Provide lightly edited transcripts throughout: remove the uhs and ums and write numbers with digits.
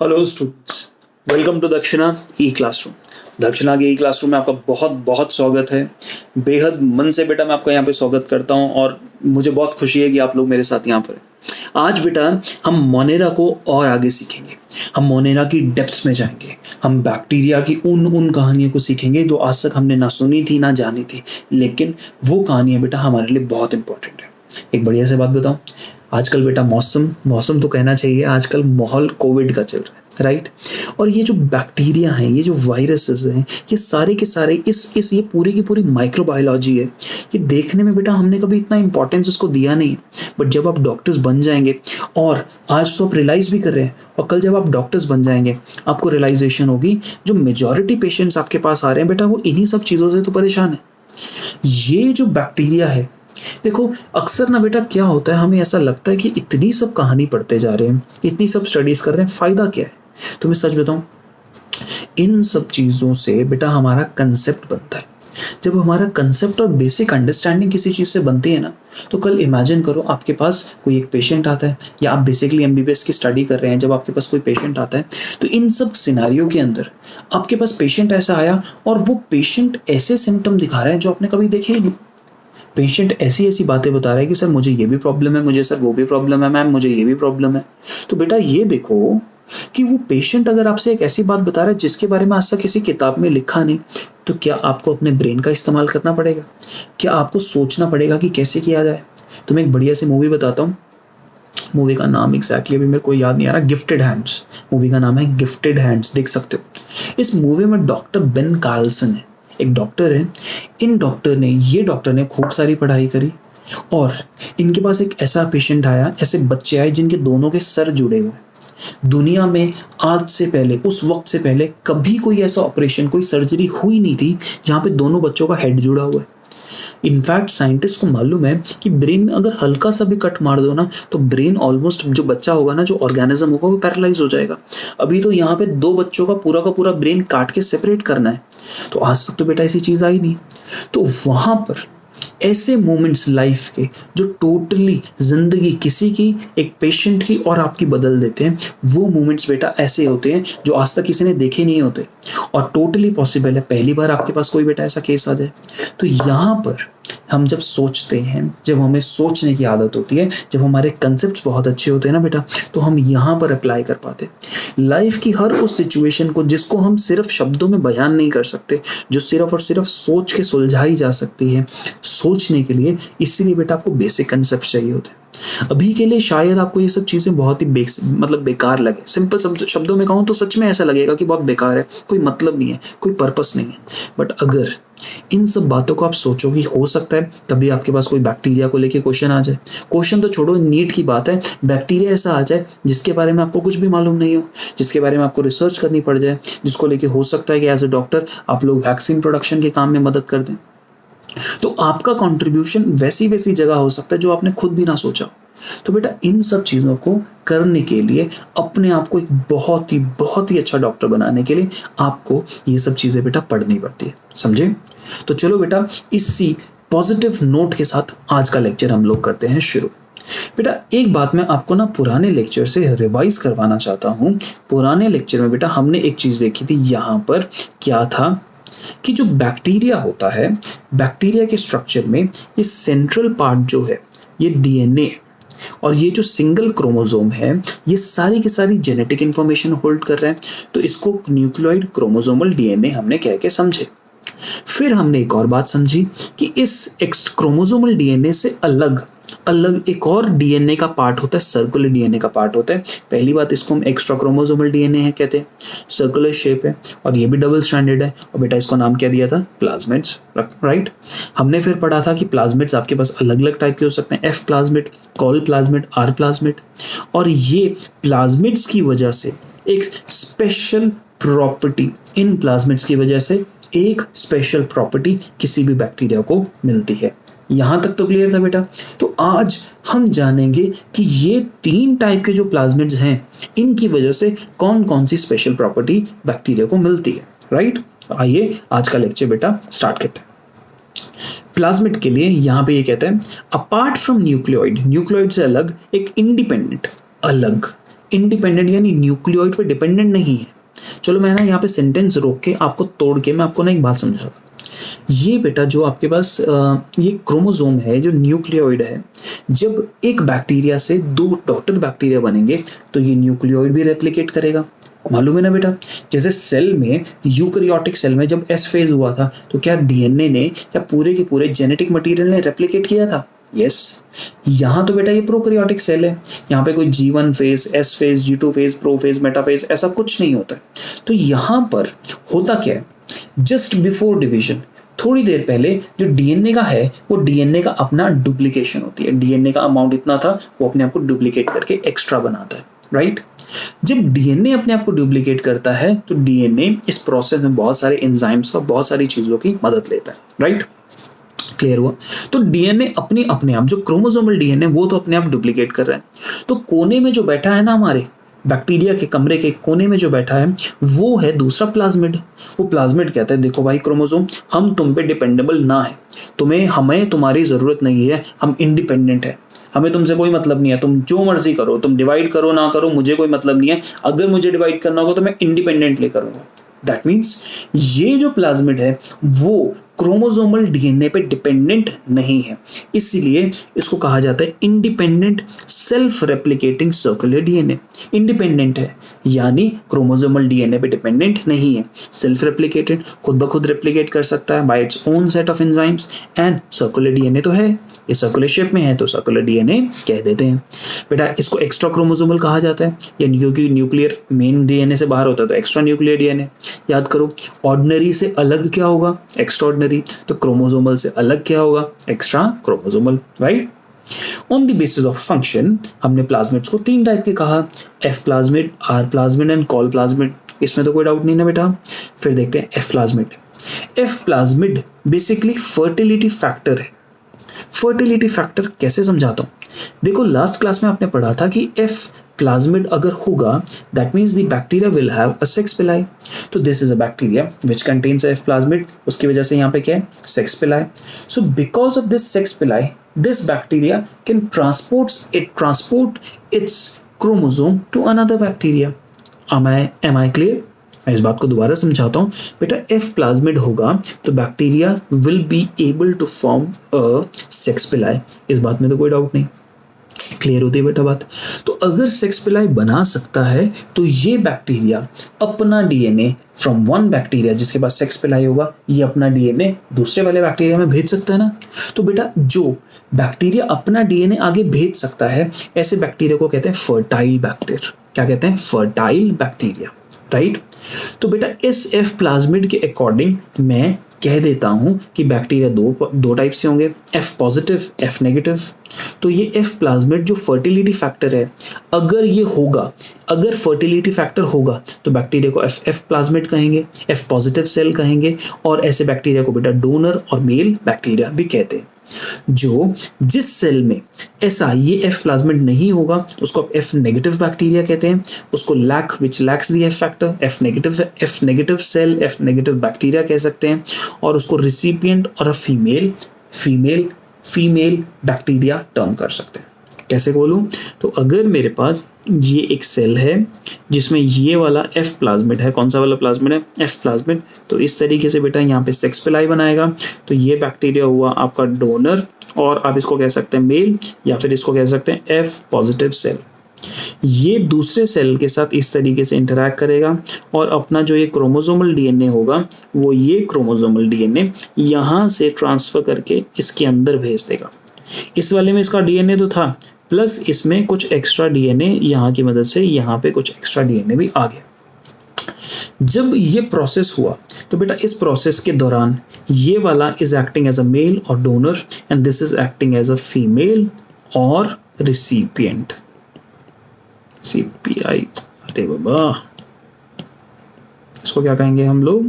Hello students, welcome to दक्षिणा ई classroom. दक्षिणा के ई क्लासरूम में आपका बहुत बहुत स्वागत है। बेहद मन से बेटा मैं आपका यहाँ पे स्वागत करता हूँ और मुझे बहुत खुशी है कि आप लोग मेरे साथ यहाँ पर हैं। आज बेटा हम मोनेरा को और आगे सीखेंगे। हम मोनेरा की डेप्थ्स में जाएंगे। हम बैक्टीरिया की उन कहानियों को सीखेंगे जो आज तक हमने ना सुनी थी ना जानी थी, लेकिन वो कहानियाँ बेटा हमारे लिए बहुत इंपॉर्टेंट है। एक बढ़िया से बात बताऊं, आजकल बेटा मौसम तो कहना चाहिए, आजकल माहौल कोविड का चल रहा है, राइट। और ये जो बैक्टीरिया हैं, ये जो वायरसेस हैं, ये सारे के सारे इस ये पूरी की पूरी माइक्रोबायोलॉजी है। ये देखने में बेटा हमने कभी इतना इंपॉर्टेंस इसको दिया नहीं, बट जब आप डॉक्टर्स बन जाएंगे, और आज तो आप रियलाइज भी कर रहे हैं, और कल जब आप डॉक्टर्स बन जाएंगे आपको रियलाइजेशन होगी जो मेजॉरिटी पेशेंट्स आपके पास आ रहे हैं बेटा वो इन्हीं सब चीज़ों से तो परेशान है। ये जो बैक्टीरिया है, देखो अक्सर ना बेटा क्या होता है, हमें ऐसा लगता है कि इतनी सब कहानी पढ़ते जा रहे हैं, इतनी सब स्टडीज कर रहे हैं, फायदा क्या है। तो मैं सच बताऊं, इन सब चीजों से बेटा हमारा कंसेप्ट बनता है। जब हमारा कंसेप्ट और बेसिक अंडरस्टैंडिंग किसी चीज से बनती है ना, तो कल इमेजिन करो आपके पास कोई एक पेशेंट आता है, या आप बेसिकली एमबीबीएस की स्टडी कर रहे हैं, जब आपके पास कोई पेशेंट आता है तो इन सब सिनारियों के अंदर आपके पास पेशेंट ऐसा आया और वो पेशेंट ऐसे सिम्टम दिखा रहा है जो आपने कभी देखे ही नहीं। पेशेंट ऐसी ऐसी बातें बता रहा है कि सर मुझे ये भी प्रॉब्लम है, मुझे सर वो भी प्रॉब्लम है, मैम मुझे ये भी प्रॉब्लम है। तो बेटा ये देखो कि वो पेशेंट अगर आपसे एक ऐसी बात बता रहा है जिसके बारे में आज तक किसी किताब में लिखा नहीं, तो क्या आपको अपने ब्रेन का इस्तेमाल करना पड़ेगा? क्या आपको सोचना पड़ेगा कि कैसे किया जाए? तो मैं एक बढ़िया सी मूवी बताता हूँ। मूवी का नाम एग्जैक्टली अभी मेरे को याद नहीं आ रहा। गिफ्टेड हैंड्स मूवी का नाम है। गिफ्टेड हैंड्स देख सकते हो। इस मूवी में डॉक्टर बेन कार्लसन है, एक डॉक्टर है। ये डॉक्टर ने खूब सारी पढ़ाई करी और इनके पास एक ऐसा पेशेंट आया, ऐसे बच्चे आए जिनके दोनों के सर जुड़े हुए। दुनिया में आज से पहले, उस वक्त से पहले कभी कोई ऐसा ऑपरेशन, कोई सर्जरी हुई नहीं थी जहां पे दोनों बच्चों का हेड जुड़ा हुआ है। इनफैक्ट साइंटिस्ट को मालूम है कि ब्रेन में अगर हल्का सा भी कट मार दो ना, तो ब्रेन ऑलमोस्ट, जो बच्चा होगा ना, जो ऑर्गेनिज्म होगा, वो पैरालाइज हो जाएगा। अभी तो यहाँ पे दो बच्चों का पूरा ब्रेन काट के सेपरेट करना है। तो आज तक तो बेटा ऐसी चीज आई नहीं। तो वहां पर ऐसे मोमेंट्स लाइफ के जो टोटली जिंदगी किसी की, एक पेशेंट की और आपकी बदल देते हैं, वो मोमेंट्स बेटा ऐसे होते हैं जो आज तक किसी ने देखे नहीं होते, और टोटली पॉसिबल है पहली बार आपके पास कोई बेटा ऐसा केस आ जाए। तो यहाँ पर हम जब सोचते हैं, जब हमें सोचने की आदत होती है, जब हमारे कंसेप्ट्स बहुत अच्छे होते हैं ना बेटा, तो हम यहाँ पर अप्लाई कर पाते हैं लाइफ की हर उस सिचुएशन को जिसको हम सिर्फ शब्दों में बयान नहीं कर सकते, जो सिर्फ और सिर्फ सोच के सुलझाई जा सकती है। सोचने के लिए इसीलिए बेटा आपको बेसिक कंसेप्ट चाहिए होते हैं। अभी के लिए शायद आपको ये सब चीजें बहुत ही बेकार लगे। सिंपल शब्दों में कहूँ तो सच में ऐसा लगेगा कि बहुत बेकार है, कोई मतलब नहीं है, कोई पर्पस नहीं है। बट अगर इन सब बातों को आप सोचो कि हो सकता है कभी आपके पास कोई बैक्टीरिया को लेके क्वेश्चन आ जाए। क्वेश्चन तो छोड़ो, नीट की बात है, बैक्टीरिया ऐसा आ जाए जिसके बारे में आपको कुछ भी मालूम नहीं हो, जिसके बारे में आपको रिसर्च करनी पड़ जाए, जिसको लेके हो सकता है कि एज ए डॉक्टर आप लोग वैक्सीन प्रोडक्शन के काम में मदद कर दें। तो आपका कंट्रीब्यूशन वैसी जगह हो सकता है जो आपने खुद भी ना सोचा। तो बेटा इन सब चीजों को करने के लिए, अपने आप को एक बहुत ही अच्छा डॉक्टर बनाने के लिए आपको ये सब चीजें बेटा पढ़नी पड़ती है, समझे? तो चलो बेटा इसी पॉजिटिव नोट के साथ आज का लेक्चर हम लोग करते हैं शुरू। बेटा एक बात मैं आपको ना पुराने लेक्चर से रिवाइज करवाना चाहता हूँ। पुराने लेक्चर में बेटा हमने एक चीज देखी थी, यहाँ पर क्या था कि जो बैक्टीरिया होता है, बैक्टीरिया के स्ट्रक्चर में ये सेंट्रल पार्ट जो है ये डीएनए, और ये जो सिंगल क्रोमोसोम है ये सारी की सारी जेनेटिक इंफॉर्मेशन होल्ड कर रहे हैं। तो इसको न्यूक्लियोइड क्रोमोसोमल डीएनए हमने कह के समझे। फिर हमने एक और बात समझी कि इस एक्स क्रोमोसोमल डीएनए से अलग एक और डीएनए का पार्ट होता है, सर्कुलर डीएनए का पार्ट होता है। पहली बात, इसको हम एक्स्ट्रा क्रोमोसोमल डीएनए है कहते हैं, सर्कुलर शेप है और ये भी डबल स्ट्रैंडेड है। और बेटा इसको नाम क्या दिया था? Plasmids, right. हमने फिर पढ़ा था कि प्लाज्मिड्स आपके पास अलग अलग टाइप के हो सकते हैं, F plasmid, col plasmid, R plasmid. और ये प्लाज्मिड्स की वजह से एक स्पेशल प्रॉपर्टी, इन प्लाज्मिड्स की वजह से एक स्पेशल प्रॉपर्टी किसी भी बैक्टीरिया को मिलती है। यहां तक तो क्लियर था बेटा? तो आज हम जानेंगे कि ये 3 टाइप के जो प्लाज्मिड्स हैं, इनकी वजह से कौन कौन सी स्पेशल प्रॉपर्टी बैक्टीरिया को मिलती है, राइट? आइए आज का लेक्चर बेटा स्टार्ट करते हैं। प्लाज्मिड के लिए यहां पे ये कहते हैं, अपार्ट फ्रॉम न्यूक्लियोइड, न्यूक्लियोइड से अलग एक इंडिपेंडेंट, अलग इंडिपेंडेंट यानी न्यूक्लियोइड पे डिपेंडेंट नहीं है। चलो मैं ना यहाँ पे सेंटेंस रोक के आपको तोड़ के मैं आपको ना एक बात समझाता। ये बेटा जो आपके पास ये क्रोमोसोम है जो न्यूक्लियोइड है, जब एक बैक्टीरिया से 2 डॉटर बैक्टीरिया बनेंगे तो ये न्यूक्लियोइड भी रेप्लिकेट करेगा। मालूम है ना बेटा, जैसे सेल में, यूकैरियोटिक सेल में जब एस फेज हुआ था तो क्या डीएनए ने, क्या पूरे के पूरे जेनेटिक मटेरियल ने रेप्लिकेट किया था? यस। यहाँ तो बेटा ये प्रोकैरियोटिक सेल है, यहाँ पे कोई G1 phase, S phase, G2 phase, pro phase, Meta phase ऐसा कुछ नहीं होता है। तो यहाँ पर होता क्या है, जस्ट बिफोर डिवीजन, थोड़ी देर पहले जो डीएनए का है वो डीएनए का अपना डुप्लीकेशन होती है। डीएनए का अमाउंट इतना था, वो अपने आप को डुप्लीकेट करके एक्स्ट्रा बनाता है, राइट। जब डीएनए अपने आप को डुप्लीकेट करता है तो डीएनए इस प्रोसेस में बहुत सारे एंजाइम्स का, बहुत सारी चीजों की मदद लेता है, राइट। क्लियर हुआ? तो डीएनए अपने आप जो क्रोमोसोमल डीएनए वो तो अपने आप डुप्लीकेट कर रहा है। तो कोने में जो बैठा है ना, हमारे बैक्टीरिया के कमरे के कोने में जो बैठा है वो है दूसरा प्लाज्मिड। वो प्लाज्मिड कहता है देखो भाई क्रोमोसोम, हम तुम पे डिपेंडेबल ना है, हमें तुम्हारी जरूरत नहीं है, हम इंडिपेंडेंट है, हमें तुमसे कोई मतलब नहीं है, तुम जो मर्जी करो, तुम डिवाइड करो ना करो, मुझे कोई मतलब नहीं है, अगर मुझे डिवाइड करना होगा तो मैं इंडिपेंडेंटली करूंगा। दैट मीन्स ये जो प्लाज्मिड है वो क्रोमोसोमल डीएनए पे डिपेंडेंट नहीं है, इसलिए इसको कहा जाता है independent self replicating circular DNA. Independent है यानी क्रोमोसोमल डीएनए पे डिपेंडेंट नहीं है, सेल्फ रेप्लिकेटेड, खुद ब खुद रेप्लिकेट कर सकता है bye its own set of enzymes. And circular DNA तो है, ये सर्कुलर शेप में है तो सर्कुलर डीएनए कह देते हैं। बेटा इसको एक्स्ट्रा क्रोमोसोमल कहा जाता है, यानी क्योंकि न्यूक्लियर मेन डीएनए से बाहर होता है तो एक्स्ट्रा न्यूक्लियर डीएनए। याद करो, ऑर्डिनरी से अलग क्या होगा? Extra ordinary. तो क्रोमोसोमल से अलग क्या होगा? Extra chromosomal, right. On the basis of function हमने प्लाज्मिड्स को 3 टाइप के कहा, F plasmid, R plasmid and col plasmid. इसमें तो कोई डाउट नहीं ना बेटा। फिर देखते हैं F plasmid. F plasmid basically fertility factor है। फर्टिलिटी फैक्टर कैसे समझाता हूं, देखो लास्ट क्लास में आपने पढ़ा था कि एफ प्लाज्मिड अगर होगा that means the bacteria will have a sex pili. तो this is a bacteria which contains F plasmid, उसकी वजह से यहाँ पे क्या है? Sex pili. So because of this sex pili this bacteria can transport its chromosome to another bacteria. am I clear? मैं इस बात को दोबारा समझाता हूँ बेटा। एफ प्लाज्मिड होगा तो bacteria will be able to form a sex pili, इस बात में तो कोई डाउट नहीं। क्लियर होती है बेटा बात? तो अगर सेक्स पिलाई बना सकता है तो ये बैक्टीरिया अपना डीएनए फ्रॉम वन बैक्टीरिया जिसके पास सेक्स पिलाई होगा, ये अपना डीएनए दूसरे वाले बैक्टीरिया में भेज सकता है ना। तो बेटा जो बैक्टीरिया अपना डीएनए आगे भेज सकता है ऐसे बैक्टीरिया को कहते हैं फर्टाइल बैक्टीरिया। क्या कहते हैं? Fertile bacteria, right. तो बेटा इस एफ प्लाज्मिड के अकॉर्डिंग मैं कह देता हूं कि बैक्टीरिया दो टाइप से होंगे, एफ पॉजिटिव, एफ नेगेटिव। तो ये एफ प्लाज्मिड जो फर्टिलिटी फैक्टर है, अगर ये होगा, अगर फर्टिलिटी फैक्टर होगा तो बैक्टीरिया को एफ प्लाज्मिड कहेंगे, एफ पॉजिटिव सेल कहेंगे, और ऐसे बैक्टीरिया को बेटा डोनर और मेल बैक्टीरिया भी कहते हैं। जो जिस सेल में ऐसा ये एफ प्लाज्मिड नहीं होगा उसको एफ नेगेटिव बैक्टीरिया कहते हैं, उसको which lacks the F factor, F negative cell, F negative bacteria कह सकते हैं, और उसको रिसिपिएंट और अ फीमेल बैक्टीरिया टर्म कर सकते हैं। कैसे बोलूं? तो अगर मेरे पास ये एक सेल है जिसमें ये वाला एफ प्लाज्मिड है, कौन सा वाला प्लाज्मिड है? F plasmid. तो इस तरीके से बेटा यहाँ पे सेक्स पिलाई बनाएगा, तो ये बैक्टीरिया हुआ आपका डोनर, और आप इसको कह सकते हैं मेल, या फिर इसको कह सकते हैं एफ पॉजिटिव सेल। ये दूसरे सेल के साथ इस तरीके से इंटरैक्ट करेगा और अपना जो ये क्रोमोसोमल डीएनए होगा वो ये क्रोमोसोमल डीएनए यहाँ से ट्रांसफर करके इसके अंदर भेज देगा। इस वाले में इसका डीएनए तो था, प्लस इसमें कुछ एक्स्ट्रा डीएनए यहाँ की मदद से यहाँ पे कुछ एक्स्ट्रा डीएनए भी आ गया। जब ये प्रोसेस हुआ तो बेटा इस प्रोसेस के दौरान ये वाला is acting as a male और donor, and this is acting as a female और रिसिपिएंट। CPI, अरे बाबा इसको क्या कहेंगे हम लोग?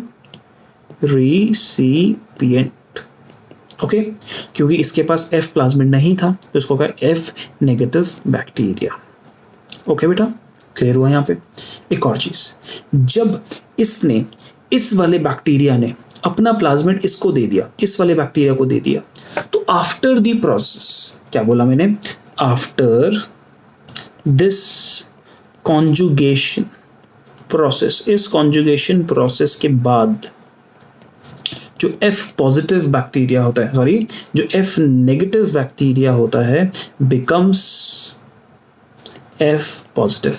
रिसिपिएंट। ओके, क्योंकि इसके पास एफ प्लाज्मिड नहीं था तो इसको कहा एफ नेगेटिव बैक्टीरिया। ओके बेटा, क्लियर हुआ? यहाँ पे एक और चीज, जब इसने इस वाले बैक्टीरिया ने अपना प्लाज्मिड इसको दे दिया, इस वाले बैक्टीरिया को दे दिया, तो आफ्टर द प्रोसेस, क्या बोला मैंने? आफ्टर दिस कॉन्जुगेशन प्रोसेस, इस कॉन्जुगेशन प्रोसेस के बाद जो F पॉजिटिव बैक्टीरिया होता है, सॉरी जो F नेगेटिव बैक्टीरिया होता है becomes F positive,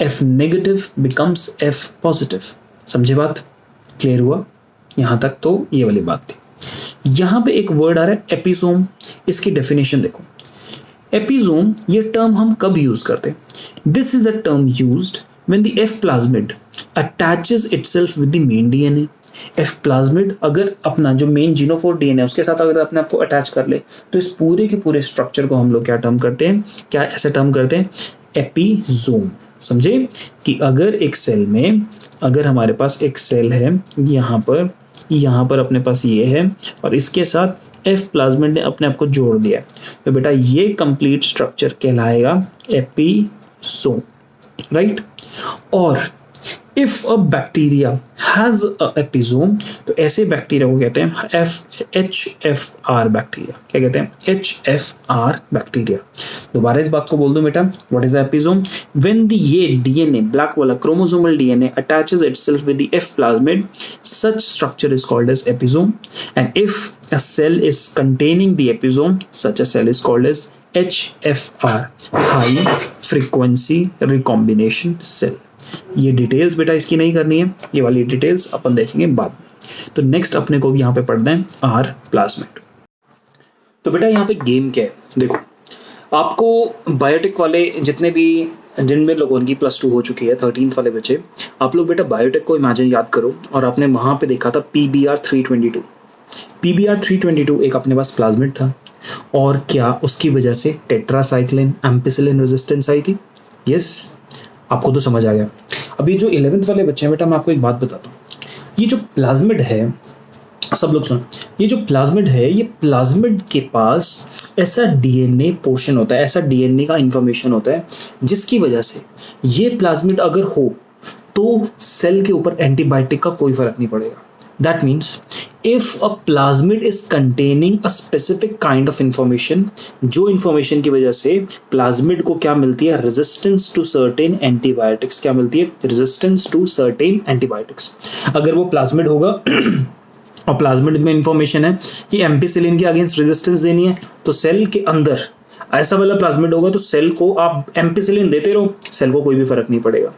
F negative becomes F positive. समझे बात? क्लियर हुआ? यहां तक तो ये वाली बात थी। यहां पे एक वर्ड आ रहा है एपिसोम, इसकी डेफिनेशन देखो। एपिसोम ये टर्म हम कब यूज करते हैं? This is a term used when the F plasmid attaches itself with the main DNA. F plasmid अगर अपना जो मेन जीनोफोर डीएनए उसके साथ अगर अपने आप को अटैच कर ले तो इस पूरे के पूरे स्ट्रक्चर को हम लोग क्या टर्म करते हैं, क्या ऐसे टर्म करते हैं? एपिसोम। समझे कि अगर एक सेल में, अगर हमारे पास एक सेल है यहाँ पर अपने पास ये है और इसके साथ F प्लाज्मिड ने अपने आप को जोड़ दिया, तो बेटा ये कंप्लीट स्ट्रक्चर कहलाएगा एपिसोम, राइट? और if a bacteria has a episome, तो ऐसे बैक्टीरिया को कहते हैं HFR बैक्टीरिया। क्या कहते हैं? HFR bacteria. दोबारा इस बात को बोल दूं बेटा, what is episome? When the ये डीएनए, ब्लैक वाला chromosomal DNA attaches itself with the F plasmid, such structure is called as episome, and if a cell is containing the episome, such a cell is called as HFR, high frequency recombination cell। ये details बेटा इसकी नहीं करनी है, ये वाली details अपन देखेंगे बाद में। तो नेक्स्ट अपने को यहाँ पे पढ़ना है R प्लाज्मिड। तो बेटा यहाँ पे गेम क्या है देखो, आपको बायोटेक वाले जितने भी जिनमें लोगों की +2 हो चुकी है, 13th वाले बच्चे, आप लोग बेटा बायोटेक को इमेजिन याद करो और आपने वहाँ पे देखा था PBr322। PBr322 एक अपने पास प्लाज्मिड था और क्या उसकी वजह से टेट्रासाइक्लिन एम्पिसिलिन रेजिस्टेंस आई थी? यस, आपको तो समझ आ गया। अभी जो 11th वाले बच्चे हैं बेटा, मैं आपको एक बात बताता हूँ, ये जो प्लाज्मिड है, सब लोग सुनो, ये जो प्लाज्मिड है, ये प्लाज्मिड के पास ऐसा डीएनए पोर्शन होता है, ऐसा डीएनए का इंफॉर्मेशन होता है जिसकी वजह से ये प्लाज्मिड अगर हो तो सेल के ऊपर एंटीबायोटिक का कोई फर्क नहीं पड़ेगा। That means if a plasmid is containing a specific kind of information, जो information की वजह से प्लाज्मिड को क्या मिलती है? Resistance to certain antibiotics. क्या मिलती है? Resistance to certain antibiotics. अगर वो प्लाज्मिड होगा और प्लाज्मिड में इंफॉर्मेशन है कि एम्पिसिलिन के अगेंस्ट रेजिस्टेंस देनी है, तो सेल के अंदर ऐसा वाला प्लाज्मिड होगा तो सेल को आप एम्पिसिलिन देते रहो, सेल को कोई भी फर्क नहीं पड़ेगा।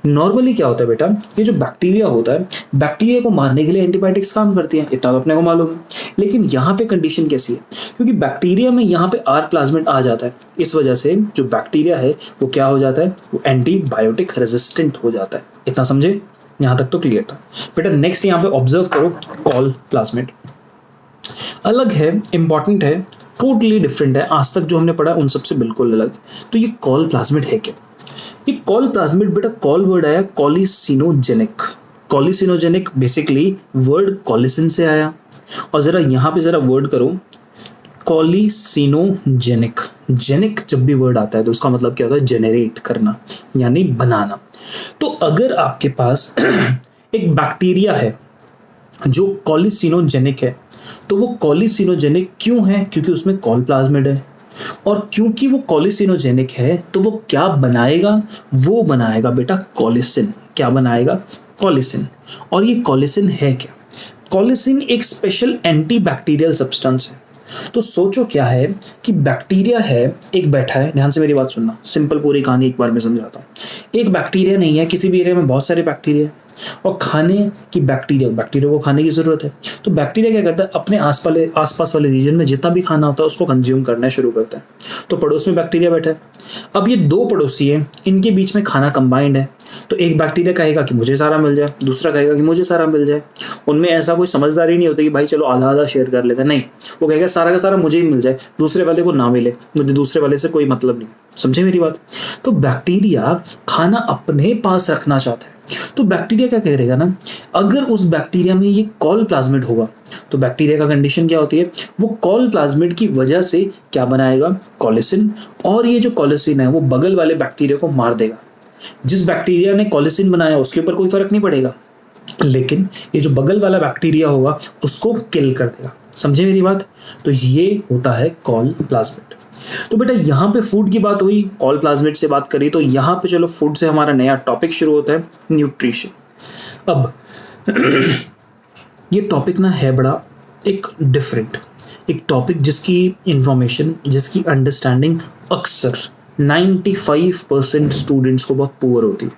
नॉर्मली क्या होता है बेटा, ये जो बैक्टीरिया होता है, बैक्टीरिया को मारने के लिए एंटीबायोटिक्स काम करती हैं, इतना तो अपने को मालूम है। लेकिन यहाँ पे कंडीशन कैसी है? क्योंकि बैक्टीरिया में यहाँ पे R प्लाज्मिड आ जाता है, इस वजह से जो बैक्टीरिया है वो क्या हो जाता है? वो एंटीबायोटिक रेजिस्टेंट हो जाता है। इतना समझे? यहाँ तक तो क्लियर था बेटा। नेक्स्ट यहाँ पे ऑब्जर्व करो, कॉल प्लाज्मिड अलग है, इंपॉर्टेंट है, टोटली डिफरेंट है, आज तक जो हमने पढ़ा उन सबसे बिल्कुल अलग। तो ये कॉल प्लाज्मिड है क्या? ये कॉल प्लाज्मिड बेटा, कॉल वर्ड आया कॉलिसिनोजेनिक। कॉलिसिनोजेनिक बेसिकली वर्ड कॉलिसिन से आया, और जरा यहाँ पे जरा वर्ड करो कॉलिसिनोजेनिक। जेनिक जब भी वर्ड आता है तो उसका मतलब क्या होता है? जेनरेट करना, यानी बनाना। तो अगर आपके पास एक बैक्टीरिया है जो कॉलिसिनोजेनिक है, तो वो कॉलिसिनोजेनिक क्यों है? क्योंकि उसमें कॉल प्लाज्मिड है, और क्योंकि वो कॉलिसिनोजेनिक है तो वो क्या बनाएगा? वो बनाएगा बेटा कॉलिसिन। क्या बनाएगा? कॉलिसिन। और ये कॉलिसिन है क्या? कॉलिसिन एक स्पेशल एंटीबैक्टीरियल सब्सटेंस है। तो सोचो क्या है कि बैक्टीरिया है, एक बैठा है, ध्यान से मेरी बात सुनना, सिंपल पूरी कहानी एक बार मैं समझाता हूँ। एक बैक्टीरिया नहीं है, किसी भी एरिया में बहुत सारे बैक्टीरिया, और खाने की बैक्टीरिया को खाने की जरूरत है, तो बैक्टीरिया क्या करता है? अपने आसपास वाले रीजन में जितना भी खाना होता है उसको कंज्यूम करना शुरू करता है। तो पड़ोस में बैक्टीरिया बैठा है, अब ये दो पड़ोसी है, इनके बीच में खाना कंबाइंड है, तो एक बैक्टीरिया कहेगा कि मुझे सारा मिल जाए, दूसरा कहेगा कि मुझे सारा मिल जाए। उनमें ऐसा कोई समझदारी नहीं होती कि भाई चलो आधा आधा शेयर कर लेते हैं, नहीं, वो कहेगा सारा का सारा मुझे ही मिल जाए, दूसरे वाले को ना मिले, मुझे दूसरे वाले से कोई मतलब नहीं। समझे मेरी बात? तो बैक्टीरिया खाना अपने पास रखना चाहता है, तो बैक्टीरिया क्या करेगा ना, अगर उस बैक्टीरिया में ये कॉल प्लाज्मिड होगा तो बैक्टीरिया का कंडीशन क्या होती है? वो कॉल प्लाज्मिड की वजह से क्या बनाएगा? कॉलिसिन। और ये जो कॉलिसिन है वो बगल वाले बैक्टीरिया को मार देगा। जिस बैक्टीरिया ने कॉलिसिन बनाया उसके ऊपर कोई फर्क नहीं पड़ेगा, लेकिन ये जो बगल वाला बैक्टीरिया होगा उसको किल कर देगा। समझे मेरी बात? तो ये होता है कॉल प्लाज्मिड। तो बेटा यहाँ पे फूड की बात हुई, कॉल प्लाज्मिड से बात करी, तो यहाँ पे चलो फूड से हमारा नया टॉपिक शुरू होता है, न्यूट्रिशन। अब ये टॉपिक ना है बड़ा एक डिफरेंट, एक टॉपिक जिसकी इंफॉर्मेशन, जिसकी अंडरस्टैंडिंग अक्सर 95% स्टूडेंट्स को बहुत पुअर होती है।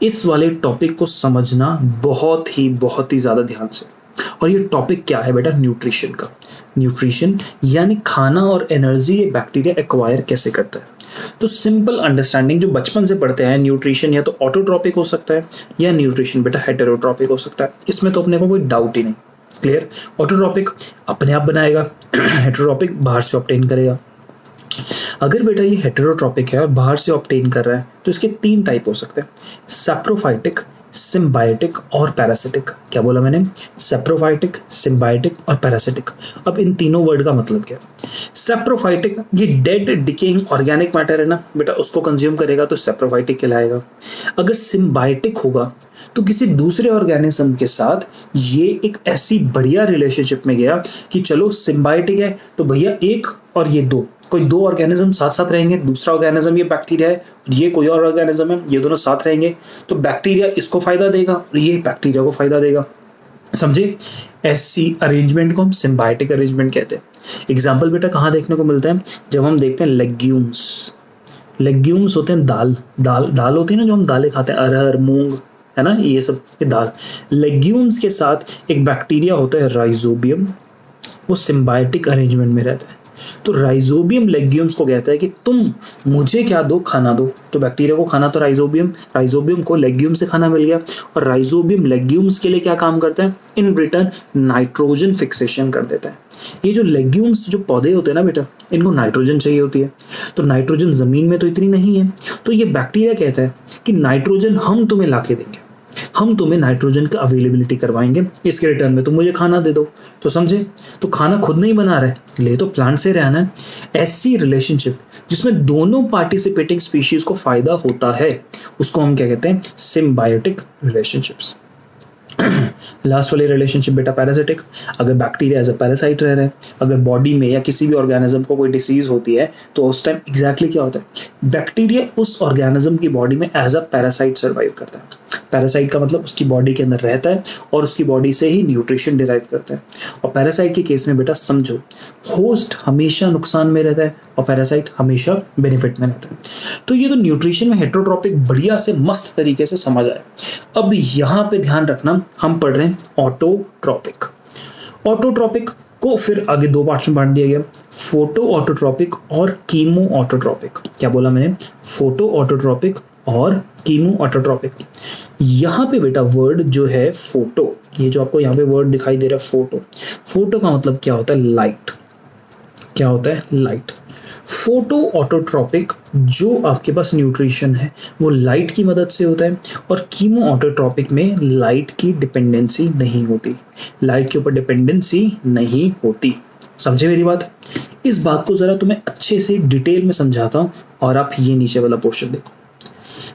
इस वाले टॉपिक को समझना बहुत ही ज़्यादा ध्यान से। और ये टॉपिक क्या है बेटा? न्यूट्रिशन का। न्यूट्रिशन यानी खाना और एनर्जी ये बैक्टीरिया एक्वायर कैसे करता है। तो सिंपल अंडरस्टैंडिंग जो बचपन से पढ़ते हैं, न्यूट्रिशन या तो ऑटोट्रॉपिक हो सकता है या न्यूट्रिशन बेटा हेटेरोट्रॉपिक हो सकता है, इसमें तो अपने को कोई डाउट ही नहीं। क्लियर? ऑटोट्रॉपिक अपने आप बनाएगा, हेटेरोट्रॉपिक बाहर से ऑब्टेन करेगा। अगर बेटा ये हेटेरोट्रॉपिक है और बाहर से ऑब्टेन कर रहा है तो इसके 3 टाइप हो सकते हैं, सैप्रोफाइटिक, सिम्बायोटिक और पैरासिटिक। क्या बोला मैंने? सैप्रोफाइटिक, सिम्बायोटिक और पैरासिटिक। अब इन तीनों वर्ड का मतलब क्या है? सैप्रोफाइटिक ये डेड डिकेइंग ऑर्गेनिक मैटर है ना बेटा, उसको कंज्यूम करेगा तो सैप्रोफाइटिक कहलाएगा। अगर सिम्बायोटिक होगा तो किसी दूसरे ऑर्गेनिज्म के साथ ये एक ऐसी बढ़िया रिलेशनशिप में गया कि चलो सिम्बायोटिक है तो भैया एक और ये दो, कोई 2 ऑर्गेनिज्म साथ साथ रहेंगे। दूसरा ऑर्गेनिज्म ये बैक्टीरिया है और ये कोई और ऑर्गेनिज्म है, ये दोनों साथ रहेंगे तो बैक्टीरिया इसको फायदा देगा और ये बैक्टीरिया को फायदा देगा। समझे? ऐसी अरेंजमेंट को हम सिम्बायोटिक अरेंजमेंट कहते हैं। एग्जाम्पल बेटा कहाँ देखने को मिलता है? जब हम देखते हैं लेग्यूम्स। लेग्यूम्स होते हैं दाल होती है ना, जो हम दालें खाते हैं, अरहर, मूंग, है ना, ये सब ये दाल। लेग्यूम्स के साथ एक बैक्टीरिया होता है राइजोबियम, वो सिम्बायोटिक अरेंजमेंट में रहता है। तो राइजोबियम लेग्यूम्स को कहता है कि तुम मुझे क्या दो, खाना दो। तो बैक्टीरिया को खाना तो राइजोबियम को लेग्यूम से खाना मिल गया और राइजोबियम लेग्यूम्स के लिए क्या काम करता है? इन रिटर्न नाइट्रोजन फिक्सेशन कर देता है। ये जो लेग्यूम्स जो पौधे होते हैं ना बेटा, इनको नाइट्रोजन चाहिए होती है, तो नाइट्रोजन जमीन में तो इतनी नहीं है, तो ये बैक्टीरिया कहता है कि नाइट्रोजन हम तुम्हें लाके देंगे, हम तुम्हें नाइट्रोजन का अवेलेबिलिटी करवाएंगे, इसके रिटर्न में तुम मुझे खाना दे दो। तो समझे? तो खाना खुद नहीं बना रहा है, ले तो प्लांट से रहना है। ऐसी रिलेशनशिप जिसमें दोनों पार्टिसिपेटिंग स्पीशीज को फायदा होता है उसको हम क्या कहते हैं? Symbiotic relationships. लास्ट वाली रिलेशनशिप बेटा पैरासिटिक। अगर बैक्टीरिया एज अ पैरासाइट रह रहा है, अगर बॉडी में या किसी भी ऑर्गेनिज्म को कोई डिसीज होती है तो उस टाइम एग्जैक्टली क्या होता है? बैक्टीरिया उस ऑर्गेनिज्म की बॉडी में एज अ पैरासाइट सर्वाइव करता है। पैरासाइट का मतलब उसकी बॉडी के अंदर रहता है और उसकी बॉडी से ही न्यूट्रिशन डिराइव करता है। और पैरासाइट के केस में बेटा समझो, होस्ट हमेशा नुकसान में रहता है और पैरासाइट हमेशा बेनिफिट में रहता है। तो ये तो न्यूट्रिशन में हेटेरोट्रॉपिक बढ़िया से मस्त तरीके से समझ आया। अब यहाँ पे ध्यान रखना, हम पढ़ रहे हैं ऑटोट्रॉपिक। ऑटोट्रॉपिक को फिर आगे 2 पार्ट्स में बांट दिया गया, फोटो ऑटोट्रॉपिक और कीमो ऑटोट्रॉपिक। क्या बोला मैंने? फोटो ऑटोट्रॉपिक और कीमो ऑटोट्रॉपिक। यहाँ पे बेटा वर्ड जो है फोटो, ये जो आपको यहाँ पे वर्ड दिखाई दे रहा है फोटो, फोटो का मतलब क्या होता है? लाइट। क्या होता है? लाइट। फोटो ऑटोट्रॉपिक जो आपके पास न्यूट्रिशन है वो लाइट की मदद से होता है और कीमो ऑटोट्रॉपिक में लाइट की डिपेंडेंसी नहीं होती, लाइट के ऊपर डिपेंडेंसी नहीं होती। समझे मेरी बात? इस बात को जरा तुम्हें अच्छे से डिटेल में समझाता हूँ और आप ये नीचे वाला पोर्शन देखो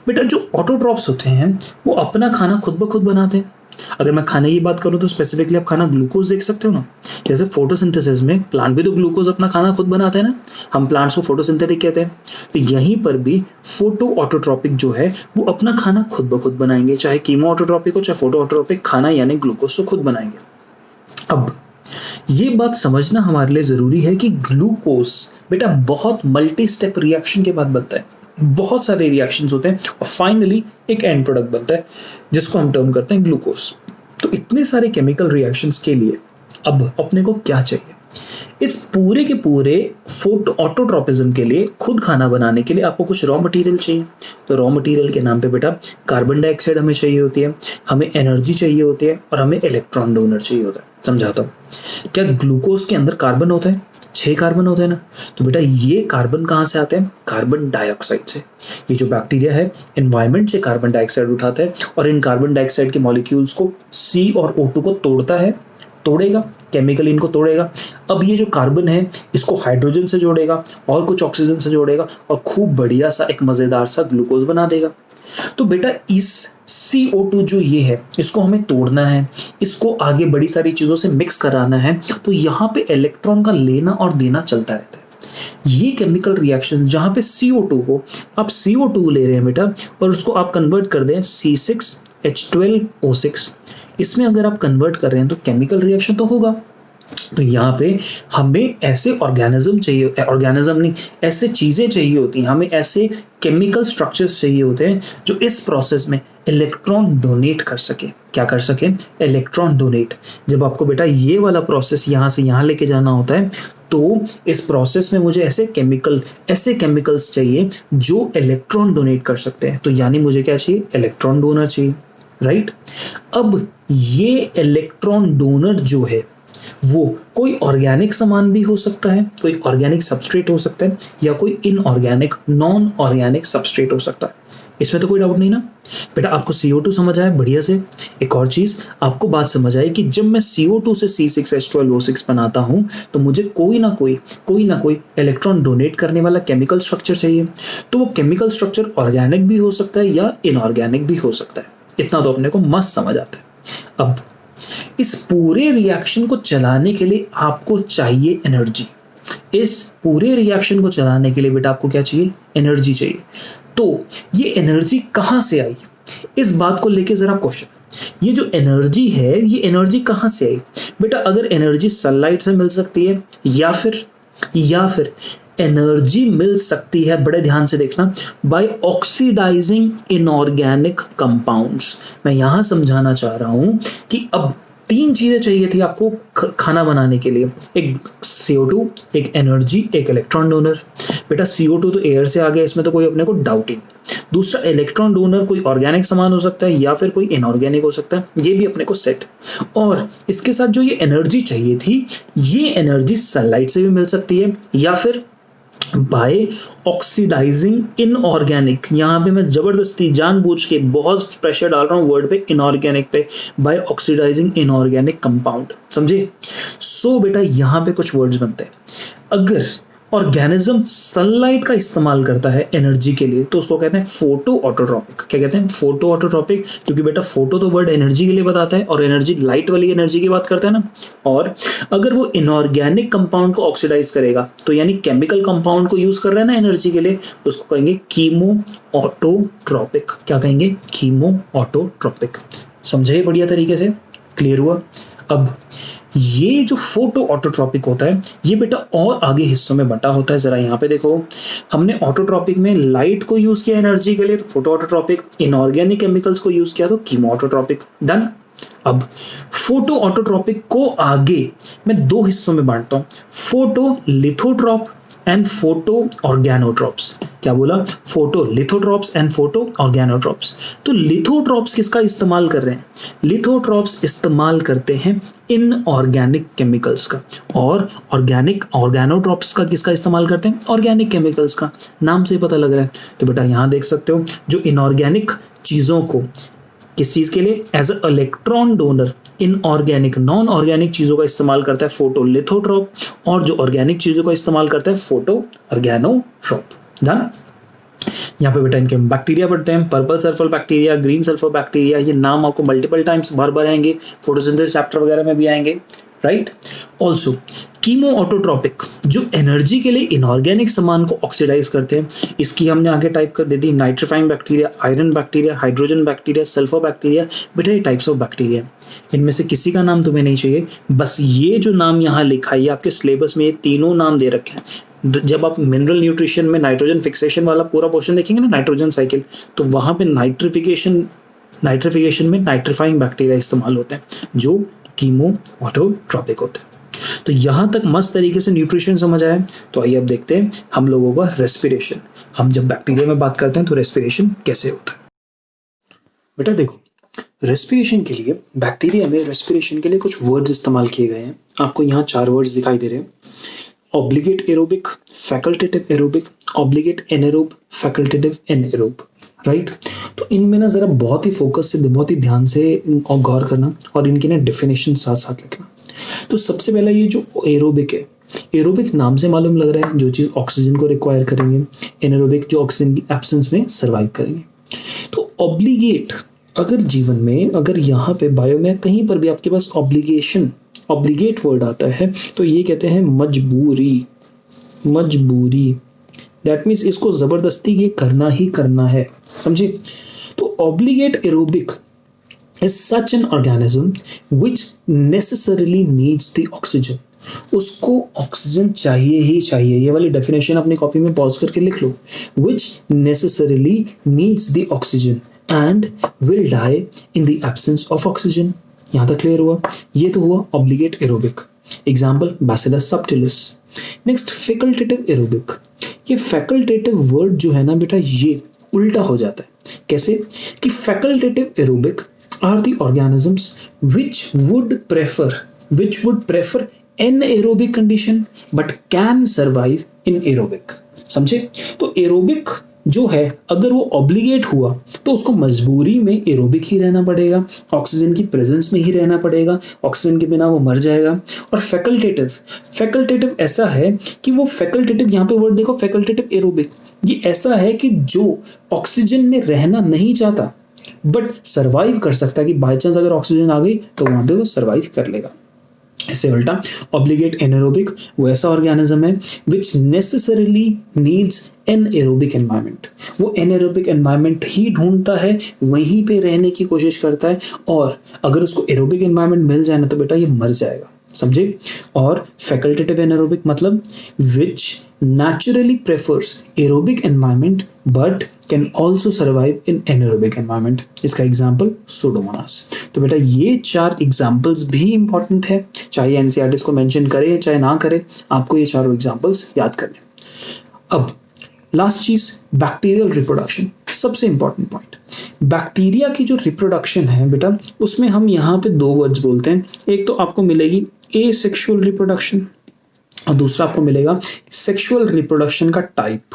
बेटा। जो ऑटोट्रॉप्स होते हैं वो अपना खाना खुद ब खुद बनाते हैं। अगर मैं खाने की बात करूं तो स्पेसिफिकली आप खाना ग्लूकोज देख सकते हो ना, जैसे फोटोसिंथेसिस में प्लांट भी तो ग्लूकोज अपना खाना खुद बनाते हैं ना, हम प्लांट्स को फोटोसिंथेटिक कहते हैं। तो यहीं पर भी फोटो ऑटोट्रॉपिक जो है वो अपना खाना खुद ब खुद बनाएंगे, चाहे कीमो ऑटोट्रॉपिक हो चाहे फोटो ऑटोट्रॉपिक, खाना यानी ग्लूकोज तो खुद बनाएंगे। अब ये बात समझना हमारे लिए जरूरी है कि ग्लूकोज बेटा बहुत मल्टी स्टेप रिएक्शन के बाद बनता है, बहुत सारे रिएक्शंस होते हैं और फाइनली एक एंड प्रोडक्ट बनता है जिसको हम टर्म करते हैं ग्लूकोज। तो इतने सारे केमिकल रिएक्शंस के लिए अब अपने को क्या चाहिए? इस पूरे के पूरे फोटो ऑटोट्रॉपिज्म के लिए, खुद खाना बनाने के लिए आपको कुछ रॉ मटेरियल चाहिए। तो रॉ मटेरियल के नाम पे बेटा कार्बन डाइऑक्साइड हमें चाहिए होती है, हमें एनर्जी चाहिए होती है और हमें इलेक्ट्रॉन डोनर चाहिए होता है। समझाता हूँ। क्या ग्लूकोज के अंदर कार्बन होता है? 6 कार्बन होते हैं ना। तो बेटा ये कार्बन कहाँ से आते हैं? कार्बन डाइऑक्साइड से। ये जो बैक्टीरिया है एनवायरनमेंट से कार्बन डाइऑक्साइड उठाता है और इन कार्बन डाइऑक्साइड के मॉलिक्यूल्स को C और O2 को तोड़ेगा, केमिकली इनको तोड़ेगा। अब ये जो कार्बन है इसको हाइड्रोजन से जोड़ेगा और कुछ ऑक्सीजन से जोड़ेगा और खूब बढ़िया सा एक मजेदार सा ग्लूकोज बना देगा। तो बेटा इस CO2 जो ये है इसको हमें तोड़ना है, इसको आगे बड़ी सारी चीजों से मिक्स कराना है। तो यहाँ पे इलेक्ट्रॉन का लेना और देना चलता रहता है। ये केमिकल रिएक्शन जहां पे CO2 को आप CO2 ले रहे हैं बेटा और उसको आप कन्वर्ट कर दें C6H12O6, इसमें अगर आप कन्वर्ट कर रहे हैं तो केमिकल रिएक्शन तो होगा। तो यहाँ पे हमें ऐसे ऑर्गेनिज्म चाहिए, ऑर्गेनिज्म नहीं, ऐसे चीजें चाहिए होती हैं, हमें ऐसे केमिकल स्ट्रक्चर्स चाहिए होते हैं जो इस प्रोसेस में इलेक्ट्रॉन डोनेट कर सके। क्या कर सके? Electron donate. जब आपको बेटा ये वाला प्रोसेस यहाँ से यहाँ लेके जाना होता है तो इस प्रोसेस में मुझे ऐसे केमिकल्स चाहिए जो इलेक्ट्रॉन डोनेट कर सकते हैं। तो यानी मुझे क्या चाहिए? इलेक्ट्रॉन डोनर चाहिए, राइट। अब ये इलेक्ट्रॉन डोनर जो है वो कोई ऑर्गेनिक सामान भी हो सकता है, कोई ऑर्गेनिक सबस्ट्रेट हो सकता है, या कोई इनऑर्गेनिक नॉन ऑर्गेनिक सबस्ट्रेट हो सकता है। इसमें तो कोई डाउट नहीं ना बेटा। आपको CO2 समझ आया बढ़िया से। एक और चीज आपको बात समझ आई कि जब मैं CO2 से C6H12O6 बनाता हूं तो मुझे कोई ना कोई इलेक्ट्रॉन डोनेट करने वाला केमिकल स्ट्रक्चर चाहिए। तो वो केमिकल स्ट्रक्चर ऑर्गेनिक भी हो सकता है या इनऑर्गेनिक भी हो सकता है। इतना तो अपने को मस्त समझ आता है। अब इस पूरे रिएक्शन को चलाने के लिए आपको चाहिए एनर्जी। इस पूरे रिएक्शन को चलाने के लिए बेटा आपको क्या चाहिए? एनर्जी चाहिए। तो ये एनर्जी कहां से आई? इस बात को लेके जरा क्वेश्चन। ये जो एनर्जी है ये एनर्जी कहां से आई बेटा? अगर एनर्जी सनलाइट से मिल सकती है या फिर एनर्जी मिल सकती है, बड़े ध्यान से देखना, बाय ऑक्सीडाइजिंग इनऑर्गेनिक कंपाउंड्स। मैं यहां समझाना चाह रहा हूं कि अब 3 चीजें चाहिए थी आपको खाना बनाने के लिए। एक CO2, एक एनर्जी, एक इलेक्ट्रॉन डोनर। बेटा CO2 तो एयर से आ गया, इसमें तो कोई अपने को डाउट ही नहीं। दूसरा इलेक्ट्रॉन डोनर कोई ऑर्गेनिक सामान हो सकता है या फिर कोई इनऑर्गेनिक हो सकता है, ये भी अपने को सेट। और इसके साथ जो ये एनर्जी चाहिए थी, ये एनर्जी सनलाइट से भी मिल सकती है या फिर बाय ऑक्सीडाइजिंग इनऑर्गेनिक। यहां पे मैं जबरदस्ती जानबूझ के बहुत प्रेशर डाल रहा हूं वर्ड पे इनऑर्गेनिक पे, बाय ऑक्सीडाइजिंग इनऑर्गेनिक कंपाउंड। समझे? सो बेटा यहां पे कुछ वर्ड्स बनते हैं। अगर ऑर्गेनिज्म सनलाइट का इस्तेमाल करता है एनर्जी के लिए तो उसको कहते हैं फोटो ऑटोट्रॉपिक। क्या कहते हैं? Photo autotrophic. क्योंकि बेटा फोटो तो वर्ड एनर्जी के लिए बताता है और एनर्जी लाइट वाली एनर्जी की बात करता है ना। और अगर वो इनऑर्गेनिक कंपाउंड को ऑक्सीडाइज करेगा तो यानी केमिकल कंपाउंड को यूज कर रहा है ना एनर्जी के लिए, उसको कहेंगे कीमो ऑटोट्रॉपिक। क्या कहेंगे? Chemo autotrophic. समझे बढ़िया तरीके से? क्लियर हुआ? अब ये जो फोटो ऑटोट्रॉपिक होता है ये बेटा और आगे हिस्सों में बंटा होता है। जरा यहाँ पे देखो, हमने ऑटोट्रॉपिक में लाइट को यूज किया एनर्जी के लिए तो फोटो ऑटोट्रॉपिक, इनऑर्गेनिक केमिकल्स को यूज किया तो कीमो ऑटोट्रॉपिक। डन। अब फोटो ऑटोट्रॉपिक को आगे मैं 2 हिस्सों में बांटता हूं, photo lithotroph and photo organotrophs. क्या बोला? Photo lithotrophs and photo organotrophs. तो लिथोट्रॉप्स किसका इस्तेमाल कर रहे हैं? लिथोट्रॉप्स इस्तेमाल करते हैं इनऑर्गेनिक केमिकल्स का, और ऑर्गेनोट्रॉप्स का किसका इस्तेमाल करते हैं? ऑर्गेनिक केमिकल्स का। नाम से पता लग रहा है। तो बेटा यहां देख सकते हो जो इनऑर्गेनिक चीजों को किस चीज के लिए? As a electron donor inorganic non organic चीजों का इस्तेमाल करता है फोटो लिथोट्रॉप, और जो ऑर्गेनिक चीजों का इस्तेमाल करता है फोटो ऑर्गेनोट्रॉप। डन। यहाँ पे बेटा इनके बैक्टीरिया पढ़ते हैं, purple sulphur bacteria, green sulphur bacteria. ये नाम आपको मल्टीपल टाइम्स बार बार आएंगे, फोटोसिंथेसिस चैप्टर वगैरह में भी आएंगे, राइट। ऑल्सो कीमो ऑटोट्रॉपिक जो एनर्जी के लिए इनऑर्गेनिक सामान को ऑक्सीडाइज करते हैं, इसकी हमने आगे टाइप कर दे दी nitrifying bacteria, iron bacteria, hydrogen bacteria, sulphur bacteria. बेटा ये टाइप्स ऑफ बैक्टीरिया, इनमें से किसी का नाम तुम्हें नहीं चाहिए, बस ये जो नाम यहाँ लिखा है आपके सिलेबस में ये तीनों नाम दे रखे हैं। जब आप मिनरल न्यूट्रिशन में नाइट्रोजन फिक्सेशन वाला पूरा पोर्शन देखेंगे ना, नाइट्रोजन साइकिल, तो वहां पे नाइट्रिफिकेशन में नाइट्रीफाइंग बैक्टीरिया इस्तेमाल होते हैं जो कीमो ऑटोट्रॉपिक होते हैं। तो यहां तक मस्त तरीके से न्यूट्रिशन समझ आया। तो आइए अब देखते हैं हम लोगों का रेस्पिरेशन। हम जब बैक्टीरिया में बात करते हैं तो रेस्पिरेशन कैसे होता है। बेटा देखो, रेस्पिरेशन के लिए, बैक्टीरिया में रेस्पिरेशन के लिए कुछ वर्ड्स इस्तेमाल किए गए हैं। आपको यहाँ 4 वर्ड्स दिखाई दे रहे हैं। Obligate aerobic, facultative aerobic, obligate anaerobe, facultative anaerobe, right. तो इनमें ना जरा बहुत ही फोकस से, बहुत ही ध्यान से गौर करना और इनकी ना डेफिनेशन साथ साथ लिखना। तो सबसे पहला ये जो एरोबिक है, एरोबिक नाम से मालूम लग रहा है जो चीज ऑक्सीजन को रिक्वायर करेंगे, एनारोबिक जो ऑक्सीजन की एब्सेंस में सर्वाइव करेंगे। तो ऑब्लिगेट, अगर जीवन में, अगर यहाँ पे बायो में कहीं पर भी आपके पास ऑब्लिगेट वर्ड आता है तो ये कहते हैं मजबूरी। मजबूरी, दैट मीन्स इसको जबरदस्ती ये करना ही करना है, समझे। तो obligate aerobic is such an organism which necessarily needs the oxygen. उसको ऑक्सीजन चाहिए ही चाहिए। ये वाली डेफिनेशन अपनी कॉपी में पॉज करके लिख लो। which necessarily needs the oxygen and will die in the absence of oxygen. यहाँ तक क्लियर हुआ? ये तो हुआ obligate aerobic. Example bacillus subtilis. Next facultative aerobic. ये फैकल्टेटिव वर्ड जो है ना बेटा, ये उल्टा हो जाता है। कैसे कि facultative aerobic are the organisms which would prefer anaerobic condition but can survive in aerobic. समझे? तो एरोबिक जो है अगर वो ऑब्लिगेट हुआ तो उसको मजबूरी में एरोबिक ही रहना पड़ेगा, ऑक्सीजन की प्रेजेंस में ही रहना पड़ेगा, ऑक्सीजन के बिना वो मर जाएगा। और फैकल्टेटिव ऐसा है कि वो फैकल्टेटिव, यहाँ पे वर्ड देखो फैकल्टेटिव एरोबिक, ये ऐसा है कि जो ऑक्सीजन में रहना नहीं चाहता बट सरवाइव कर सकता है, कि बाय चांस अगर ऑक्सीजन आ गई तो वहां पे वो सरवाइव कर लेगा। इससे उल्टा ऑब्लिगेट एनारोबिक वो ऐसा ऑर्गेनिज्म है which necessarily needs an aerobic environment. वो एनारोबिक एनवायरनमेंट ही ढूंढता है, वहीं पे रहने की कोशिश करता है, और अगर उसको एरोबिक एनवायरनमेंट मिल जाए ना तो बेटा ये मर जाएगा, समझे। और फैकल्टेटिव एनारोबिक मतलब विच naturally prefers aerobic environment but can also survive in anaerobic environment. इसका एग्जाम्पल सुडोमोनास। तो बेटा ये 4 एग्जाम्पल्स भी इंपॉर्टेंट है, चाहे एनसीईआरटी इसको मेंशन करे चाहे ना करे, आपको ये चारों एग्जाम्पल्स याद करने। अब लास्ट चीज बैक्टीरियल रिप्रोडक्शन, सबसे इंपॉर्टेंट पॉइंट। बैक्टीरिया की जो रिप्रोडक्शन है बेटा, उसमें हम यहाँ पे 2 वर्ड्स बोलते हैं। एक तो आपको मिलेगी एसेक्सुअल रिप्रोडक्शन और दूसरा आपको मिलेगा सेक्सुअल रिप्रोडक्शन का टाइप।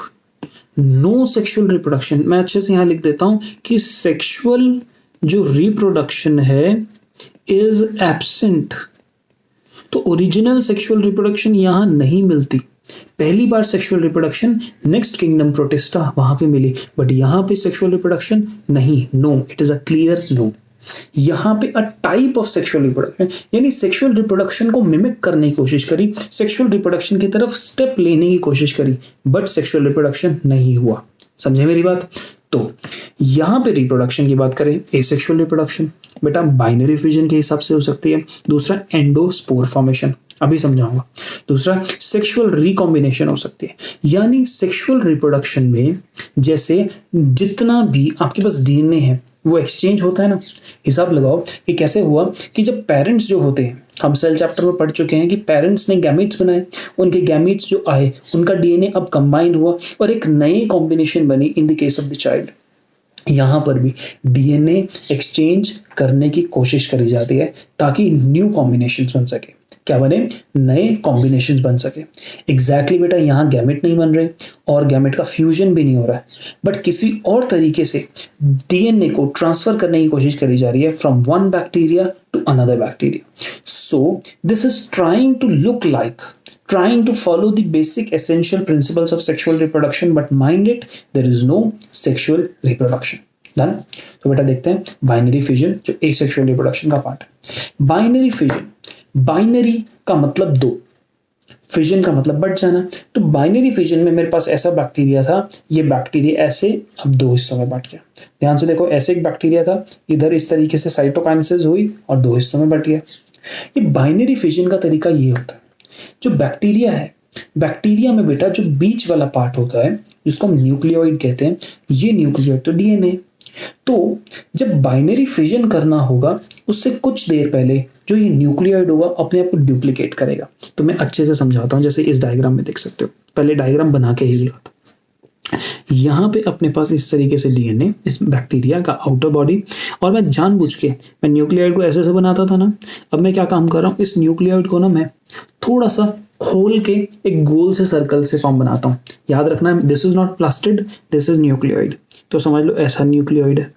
नो सेक्सुअल रिप्रोडक्शन, मैं अच्छे से यहां लिख देता हूं कि सेक्सुअल जो रिप्रोडक्शन है इज एब्सेंट। तो ओरिजिनल सेक्सुअल रिप्रोडक्शन यहां नहीं मिलती। पहली बार sexual reproduction next kingdom Protista वहां पे मिली, बट यहां पे सेक्सुअल रिप्रोडक्शन नहीं। No, it is a clear no. यहाँ पे a type of sexual reproduction, यानी सेक्सुअल रिप्रोडक्शन को मिमिक करने की कोशिश करी, सेक्सुअल रिप्रोडक्शन की तरफ स्टेप लेने की कोशिश करी, बट सेक्सुअल रिप्रोडक्शन नहीं हुआ। समझे मेरी बात? तो यहाँ पे रिप्रोडक्शन की बात करें, एसेक्सुअल रिप्रोडक्शन बेटा बाइनरी फ्यूजन के हिसाब से हो सकती है। दूसरा एंडोस्पोर फॉर्मेशन, अभी समझाऊंगा। दूसरा सेक्सुअल रिकॉम्बिनेशन हो सकती है, यानी सेक्सुअल रिप्रोडक्शन में जैसे जितना भी आपके पास डीएनए है वो एक्सचेंज होता है ना। हिसाब लगाओ कि कैसे हुआ कि जब पेरेंट्स जो होते हैं, हम सेल चैप्टर में पढ़ चुके हैं कि पेरेंट्स ने गैमीट्स बनाए, उनके गैमीट्स जो आए उनका डीएनए अब कंबाइन हुआ और एक नई कॉम्बिनेशन बनी in the case of the child. यहाँ पर भी डीएनए एक्सचेंज करने की कोशिश करी जाती है ताकि न्यू कॉम्बिनेशंस बन सके। क्या बने? नए कॉम्बिनेशंस बन सके। एग्जैक्टली बेटा यहाँ गैमेट नहीं बन रहे और गैमेट का फ्यूजन भी नहीं हो रहा है, बट किसी और तरीके से डीएनए को ट्रांसफर करने की कोशिश करी जा रही है from one bacteria to another bacteria. So this is trying to follow the basic essential principles of sexual reproduction, but mind it, there is no sexual reproduction. Done? तो बेटा देखते हैं बाइनरी फ्यूजन जो एसेक्सुअल रिप्रोडक्शन का part है। Binary fusion, binary का मतलब 2, fusion का मतलब बढ़ जाना। तो बाइनरी फ्यूजन में मेरे पास ऐसा बैक्टीरिया था, ये बैक्टीरिया ऐसे अब 2 हिस्सों में बट गया। ध्यान से देखो, ऐसे एक बैक्टीरिया था, इधर इस तरीके से साइटोकाइनेसिस हुई और 2 हिस्सों में बट गया। ये बाइनरी फ्यूजन का तरीका ये होता है। जो बैक्टीरिया है, बैक्टीरिया में बेटा जो बीच वाला पार्ट होता है जिसको हम न्यूक्लियोइड कहते हैं, ये न्यूक्लियोइड तो डीएनए। तो जब बाइनरी फ्यूजन करना होगा उससे कुछ देर पहले जो ये न्यूक्लियोइड होगा अपने आप को डुप्लीकेट करेगा। तो मैं अच्छे से समझाता हूं, जैसे इस डायग्राम में देख सकते हो, पहले डायग्राम बना के ही दिखाता हूं। यहाँ पे अपने पास इस तरीके से डीएनए, इस बैक्टीरिया का आउटर बॉडी, और मैं जानबूझ के मैं न्यूक्लियोइड को ऐसे बनाता था ना। अब मैं क्या काम कर रहा हूँ, इस न्यूक्लियोइड को ना मैं थोड़ा सा खोल के एक गोल से सर्कल से फॉर्म बनाता हूँ। याद रखना, this is not plastid, this is nucleoid. तो समझ लो ऐसा न्यूक्लियोइड है।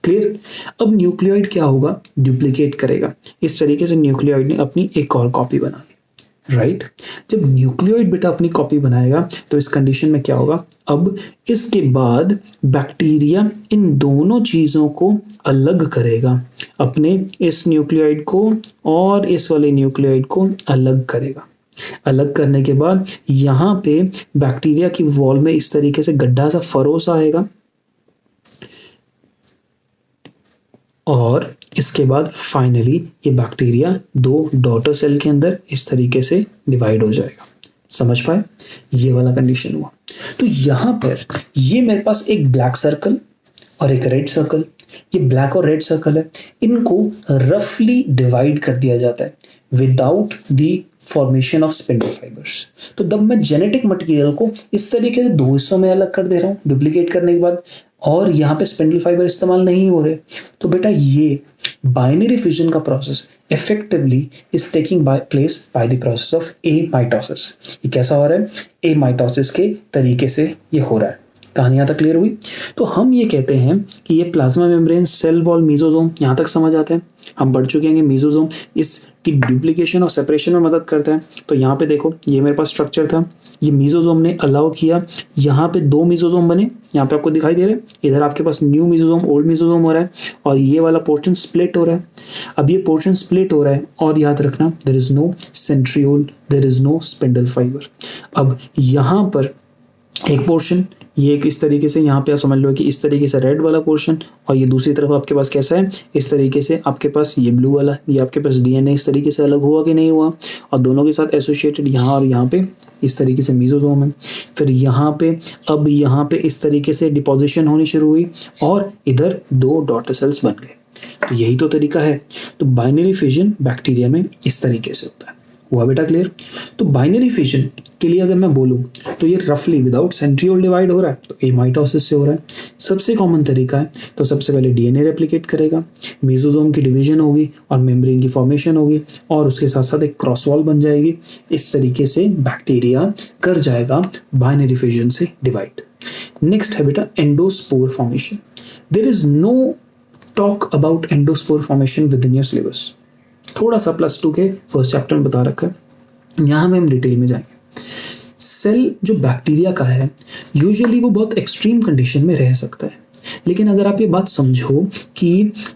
क्लियर? अब न्यूक्लियोइड क्या होगा, डुप्लीकेट करेगा। इस तरीके से न्यूक्लियोइड ने अपनी एक और कॉपी बना ली, राइट? जब न्यूक्लियोइड बेटा अपनी कॉपी बनाएगा तो इस कंडीशन में क्या होगा, अब इसके बाद बैक्टीरिया इन दोनों चीजों को अलग करेगा, अपने इस न्यूक्लियोइड को और इस वाले न्यूक्लियोइड को अलग करेगा। अलग करने के बाद यहाँ पे बैक्टीरिया की वॉल में इस तरीके से गड्ढा सा फरोसा आएगा और इसके बाद फाइनली ये बैक्टीरिया दो डॉटर सेल के अंदर इस तरीके से डिवाइड हो जाएगा। समझ पाए? ये वाला कंडीशन हुआ। तो यहाँ पर ये मेरे पास एक ब्लैक सर्कल और एक रेड सर्कल, ये ब्लैक और रेड सर्कल है, इनको रफली डिवाइड कर दिया जाता है without the formation of spindle fibres. तो जब मैं जेनेटिक मटेरियल को इस तरीके से दो हिस्सों में अलग कर दे रहा हूँ डुप्लीकेट करने के बाद, और यहाँ पे स्पिंडल फाइबर इस्तेमाल नहीं हो रहे, तो बेटा ये बाइनरी फिजन का process effectively is taking place by the process of amitosis. ये कैसा हो रहा है? एमाइटोसिस के तरीके से ये हो रहा है। कहानी यहाँ तक क्लियर हुई? तो हम ये कहते हैं कि ये plasma membrane, cell wall, mesosome, यहाँ तक समझ आते हैं। हम पढ़ चुके हैं मीजोजोम इसकी डुप्लीकेशन और सेपरेशन में मदद करता है। तो यहाँ पे देखो, ये मेरे पास स्ट्रक्चर था, ये मीजोजोम ने अलाउ किया, यहाँ पे दो मीजोजोम बने, यहाँ पे आपको दिखाई दे रहे हैं, इधर आपके पास न्यू मीजोजोम, ओल्ड मीजोजोम हो रहा है, और ये वाला पोर्शन स्प्लिट हो रहा है। अब ये पोर्शन स्प्लिट हो रहा है, और याद रखना there is no centriole, there is no spindle fibre. अब यहाँ पर एक पोर्शन, ये एक इस तरीके से, यहाँ पे आप समझ लो कि इस तरीके से रेड वाला पोर्शन, और ये दूसरी तरफ आपके पास कैसा है? इस तरीके से आपके पास ये ब्लू वाला, ये आपके पास डीएनए इस तरीके से अलग हुआ कि नहीं हुआ, और दोनों के साथ एसोसिएटेड यहाँ और यहाँ पे इस तरीके से मीजोजोम है। फिर यहाँ पे अब यहाँ पे इस तरीके से डिपोजिशन होनी शुरू हुई, और इधर दो डॉटर सेल्स बन गए। तो यही तो तरीका है। तो बाइनरी फिजन बैक्टीरिया में इस तरीके से होता है। हुआ बेटा क्लियर? तो बाइनरी फिजन के लिए अगर मैं बोलूं तो ये रफली विदाउट सेंट्रियोल डिवाइड हो रहा है, तो एमाइटोसिस से हो रहा है। सबसे कॉमन तरीका है, तो सबसे पहले डीएनए रेप्लिकेट करेगा, मेसोसोम की डिवीजन होगी और मेम्ब्रेन की फॉर्मेशन होगी, और उसके साथ साथ एक क्रॉस वॉल बन जाएगी। इस तरीके से बैक्टीरिया कर जाएगा बाइनरी फिजन से डिवाइड। नेक्स्ट है बेटा endospore formation. There is no talk about endospore formation within your syllabus. थोड़ा सा +2 के फर्स्ट चैप्टर में बता रखा है, यहाँ में हम डिटेल में जाएंगे। सेल जो बैक्टीरिया का है यूजुअली वो बहुत एक्सट्रीम कंडीशन में रह सकता है, लेकिन अगर आप ये बात समझो कि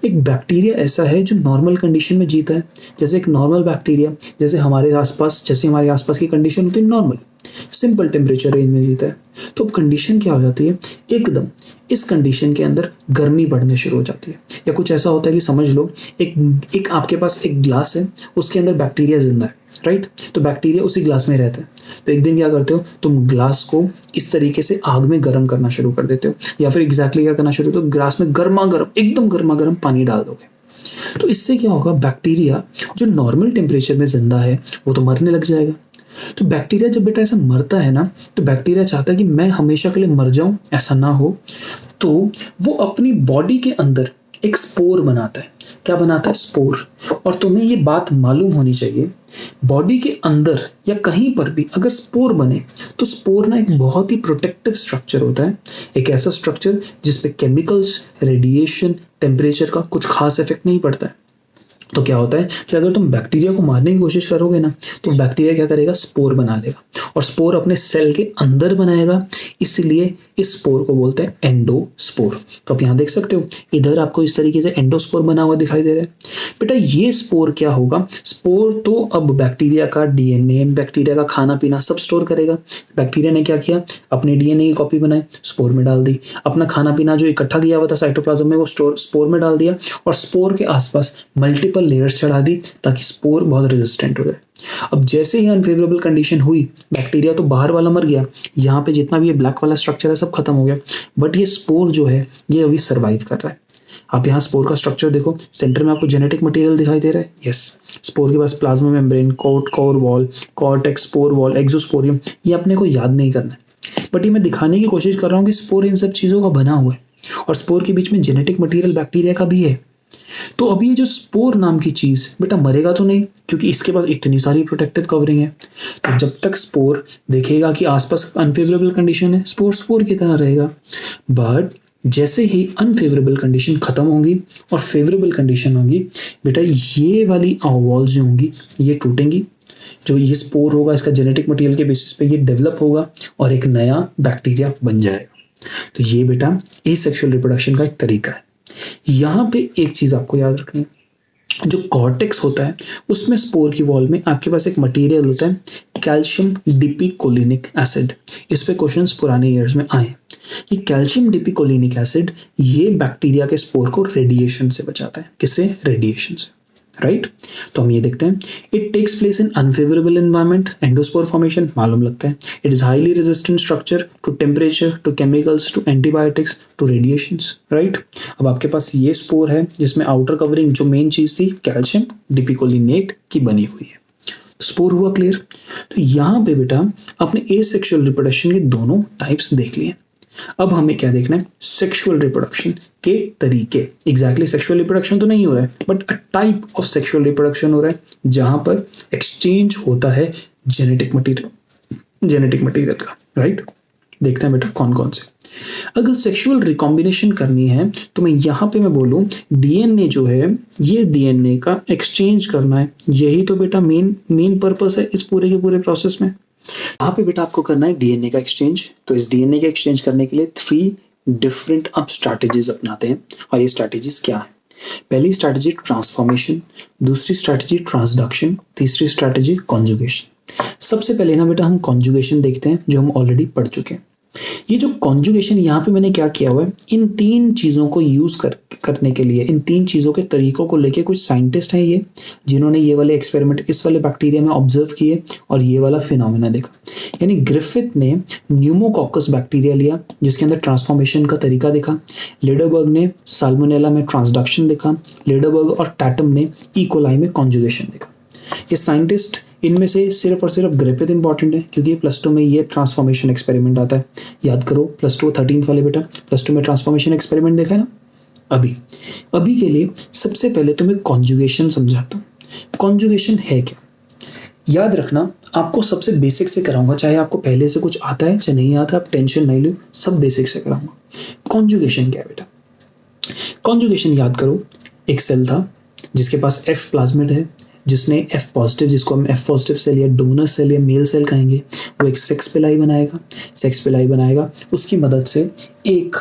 एक बैक्टीरिया ऐसा है जो नॉर्मल कंडीशन में जीता है, जैसे एक नॉर्मल बैक्टीरिया, जैसे हमारे आसपास की कंडीशन होती है नॉर्मल सिंपल टेम्परेचर रेंज में जीता है, तो अब कंडीशन क्या हो जाती है? एकदम इस कंडीशन के अंदर गर्मी बढ़ने शुरू हो जाती है। या कुछ ऐसा होता है कि समझ लो एक आपके पास एक ग्लास है, उसके अंदर बैक्टीरिया जिंदा है, राइट? तो बैक्टीरिया उसी ग्लास में रहता है। तो एक दिन क्या करते हो, तुम ग्लास को इस तरीके से आग में गर्म करना शुरू कर देते हो, या फिर एग्जैक्टली क्या करना शुरू, तो ग्लास में एकदम गर्मा गर्म पानी डाल दोगे। तो इससे क्या होगा, बैक्टीरिया जो नॉर्मल टेम्परेचर में जिंदा है वो तो मरने लग जाएगा। तो बैक्टीरिया जब बेटा ऐसा मरता है ना, तो बैक्टीरिया चाहता है कि मैं हमेशा के लिए मर जाऊं, ऐसा ना हो, तो वो अपनी बॉडी के अंदर एक स्पोर बनाता है। क्या बनाता है? स्पोर। और तुम्हें ये बात मालूम होनी चाहिए, बॉडी के अंदर या कहीं पर भी अगर स्पोर बने तो स्पोर ना एक बहुत ही प्रोटेक्टिव स्ट्रक्चर होता है, एक ऐसा स्ट्रक्चर जिसपे केमिकल्स, रेडिएशन, टेम्परेचर का कुछ खास इफेक्ट नहीं पड़ता है। तो क्या होता है कि अगर तुम बैक्टीरिया को मारने की कोशिश करोगे ना, तो बैक्टीरिया क्या करेगा? स्पोर बना लेगा, और स्पोर अपने सेल के अंदर बनाएगा, इसलिए इस स्पोर को बोलते हैं एंडोस्पोर। तो आप यहाँ देख सकते हो, इधर आपको इस तरीके से एंडोस्पोर बना हुआ दिखाई दे रहा है। बेटा ये स्पोर क्या होगा? स्पोर तो अब बैक्टीरिया का डीएनए, बैक्टीरिया का खाना पीना सब स्टोर करेगा। बैक्टीरिया ने क्या किया? अपने डीएनए की कॉपी बनाई, स्पोर में डाल दी, अपना खाना पीना जो इकट्ठा किया हुआ था साइटोप्लाज्म में वो स्पोर में डाल दिया, और स्पोर के आसपास मल्टीपल लेयर्स चढ़ा दी ताकि स्पोर बहुत रेजिस्टेंट हो जाए। अब जैसे ही अनफेवरेबल कंडीशन हुई, बैक्टीरिया तो बाहर वाला मर गया, यहाँ पे जितना भी ये ब्लैक वाला स्ट्रक्चर है सब खत्म हो गया, बट ये स्पोर जो है ये अभी सर्वाइव कर रहा है। आप यहाँ स्पोर का स्ट्रक्चर देखो, सेंटर में आपको जेनेटिक मटेरियल दिखाई दे रहा है। यस, स्पोर के पास plasma membrane, core wall, cortex, spore wall, exosporium, ये अपने को याद नहीं करना है, बट ये मैं दिखाने की कोशिश कर रहा हूँ कि स्पोर इन सब चीज़ों का बना हुआ है, और स्पोर के बीच में जेनेटिक मटेरियल बैक्टीरिया का भी है। तो अभी ये जो स्पोर नाम की चीज बेटा मरेगा तो नहीं, क्योंकि इसके पास इतनी सारी प्रोटेक्टिव कवरिंग है। तो जब तक स्पोर देखेगा कि आसपास अनफेवरेबल कंडीशन है, स्पोर की तरह रहेगा। बट जैसे ही अनफेवरेबल कंडीशन खत्म होंगी और फेवरेबल कंडीशन होगी, बेटा ये वाली वॉल्स जो होंगी ये टूटेंगी, जो ये स्पोर होगा इसका जेनेटिक मटेरियल के बेसिस पे ये डेवलप होगा और एक नया बैक्टीरिया बन जाएगा। तो ये बेटा एसेक्सुअल रिप्रोडक्शन का एक तरीका है। यहाँ पे एक चीज आपको याद रखनी है, जो कॉर्टेक्स होता है उसमें स्पोर की वॉल में आपके पास एक मटेरियल होता है कैल्शियम डिपिकोलिनिक एसिड। इस पे क्वेश्चंस पुराने ईयर्स में आए। ये कैल्शियम डिपिकोलिनिक एसिड ये बैक्टीरिया के स्पोर को रेडिएशन से बचाता है। किससे? रेडिएशन से, राइट। तो हम ये देखते हैं, it takes place in unfavourable environment, endospore formation मालूम लगता है। It is highly resistant structure to temperature, to chemicals, to antibiotics, to radiations, right. अब आपके पास ये स्पोर है जिसमें आउटर कवरिंग जो मेन चीज थी कैल्शियम डिपिकोलिनेट की बनी हुई है। स्पोर हुआ क्लियर। तो यहां पे बेटा अपने एसेक्सुअल रिप्रोडक्शन के दोनों टाइप्स देख लिए। अब हमें क्या देखना है? सेक्सुअल रिप्रोडक्शन के तरीके। एग्जैक्टली सेक्सुअल रिप्रोडक्शन तो नहीं हो रहा है, but a type of sexual reproduction हो रहा है जहां पर एक्सचेंज होता है जेनेटिक मटेरियल का, राइट। देखते हैं बेटा कौन कौन से। अगर सेक्सुअल रिकॉम्बिनेशन करनी है तो मैं बोलूं डीएनए जो है ये डीएनए का एक्सचेंज करना है। यही तो बेटा मेन पर्पस है इस पूरे के पूरे प्रोसेस में। यहाँ पे बेटा आपको करना है डीएनए का एक्सचेंज। तो इस डीएनए का एक्सचेंज करने के लिए 3 डिफरेंट आप स्ट्रैटेजीज अपनाते हैं। और ये स्ट्रैटेजीज क्या है? पहली स्ट्रैटेजी ट्रांसफॉर्मेशन, दूसरी स्ट्रैटेजी ट्रांसडक्शन, तीसरी स्ट्रैटेजी कॉन्जुगेशन। सबसे पहले ना बेटा हम कॉन्जुगेशन देखते हैं जो हम ऑलरेडी पढ़ चुके हैं। ये जो कॉन्जुगेशन यहाँ पे मैंने क्या किया हुआ है, इन 3 चीजों को यूज करने के लिए, इन 3 चीजों के तरीकों को लेके कुछ साइंटिस्ट हैं ये जिन्होंने ये वाले एक्सपेरिमेंट इस वाले बैक्टीरिया में ऑब्जर्व किए और ये वाला फिनोमेना देखा। यानी ग्रिफिथ ने न्यूमोकॉकस बैक्टीरिया लिया जिसके अंदर ट्रांसफॉर्मेशन का तरीका देखा। लेडरबर्ग ने साल्मोनेला में ट्रांसडक्शन देखा। लेडरबर्ग और टैटम ने इकोलाई में कॉन्जुगेशन देखा। ये साइंटिस्ट इनमें से सिर्फ और सिर्फ ग्रिफिथ इंपॉर्टेंट है क्योंकि +2 में ये ट्रांसफॉर्मेशन एक्सपेरिमेंट आता है। याद करो +2 13th वाले बेटा, +2 में ट्रांसफॉर्मेशन एक्सपेरिमेंट देखा है ना। अभी के लिए सबसे पहले तो मैं कॉन्जुगेशन समझाता हूँ। कॉन्जुगेशन है क्या? याद रखना, आपको सबसे बेसिक से कराऊंगा, चाहे आपको पहले से कुछ आता है चाहे नहीं आता, आप टेंशन नहीं लो, सब बेसिक से कराऊंगा। कॉन्जुगेशन क्या है बेटा? कॉन्जुगेशन याद करो, एक सेल था जिसके पास F प्लाज्मिड है, जिसने F पॉजिटिव, जिसको हम F पॉजिटिव सेल या डोनर सेल या मेल सेल कहेंगे, वो एक सेक्स पिलाई बनाएगा। उसकी मदद से एक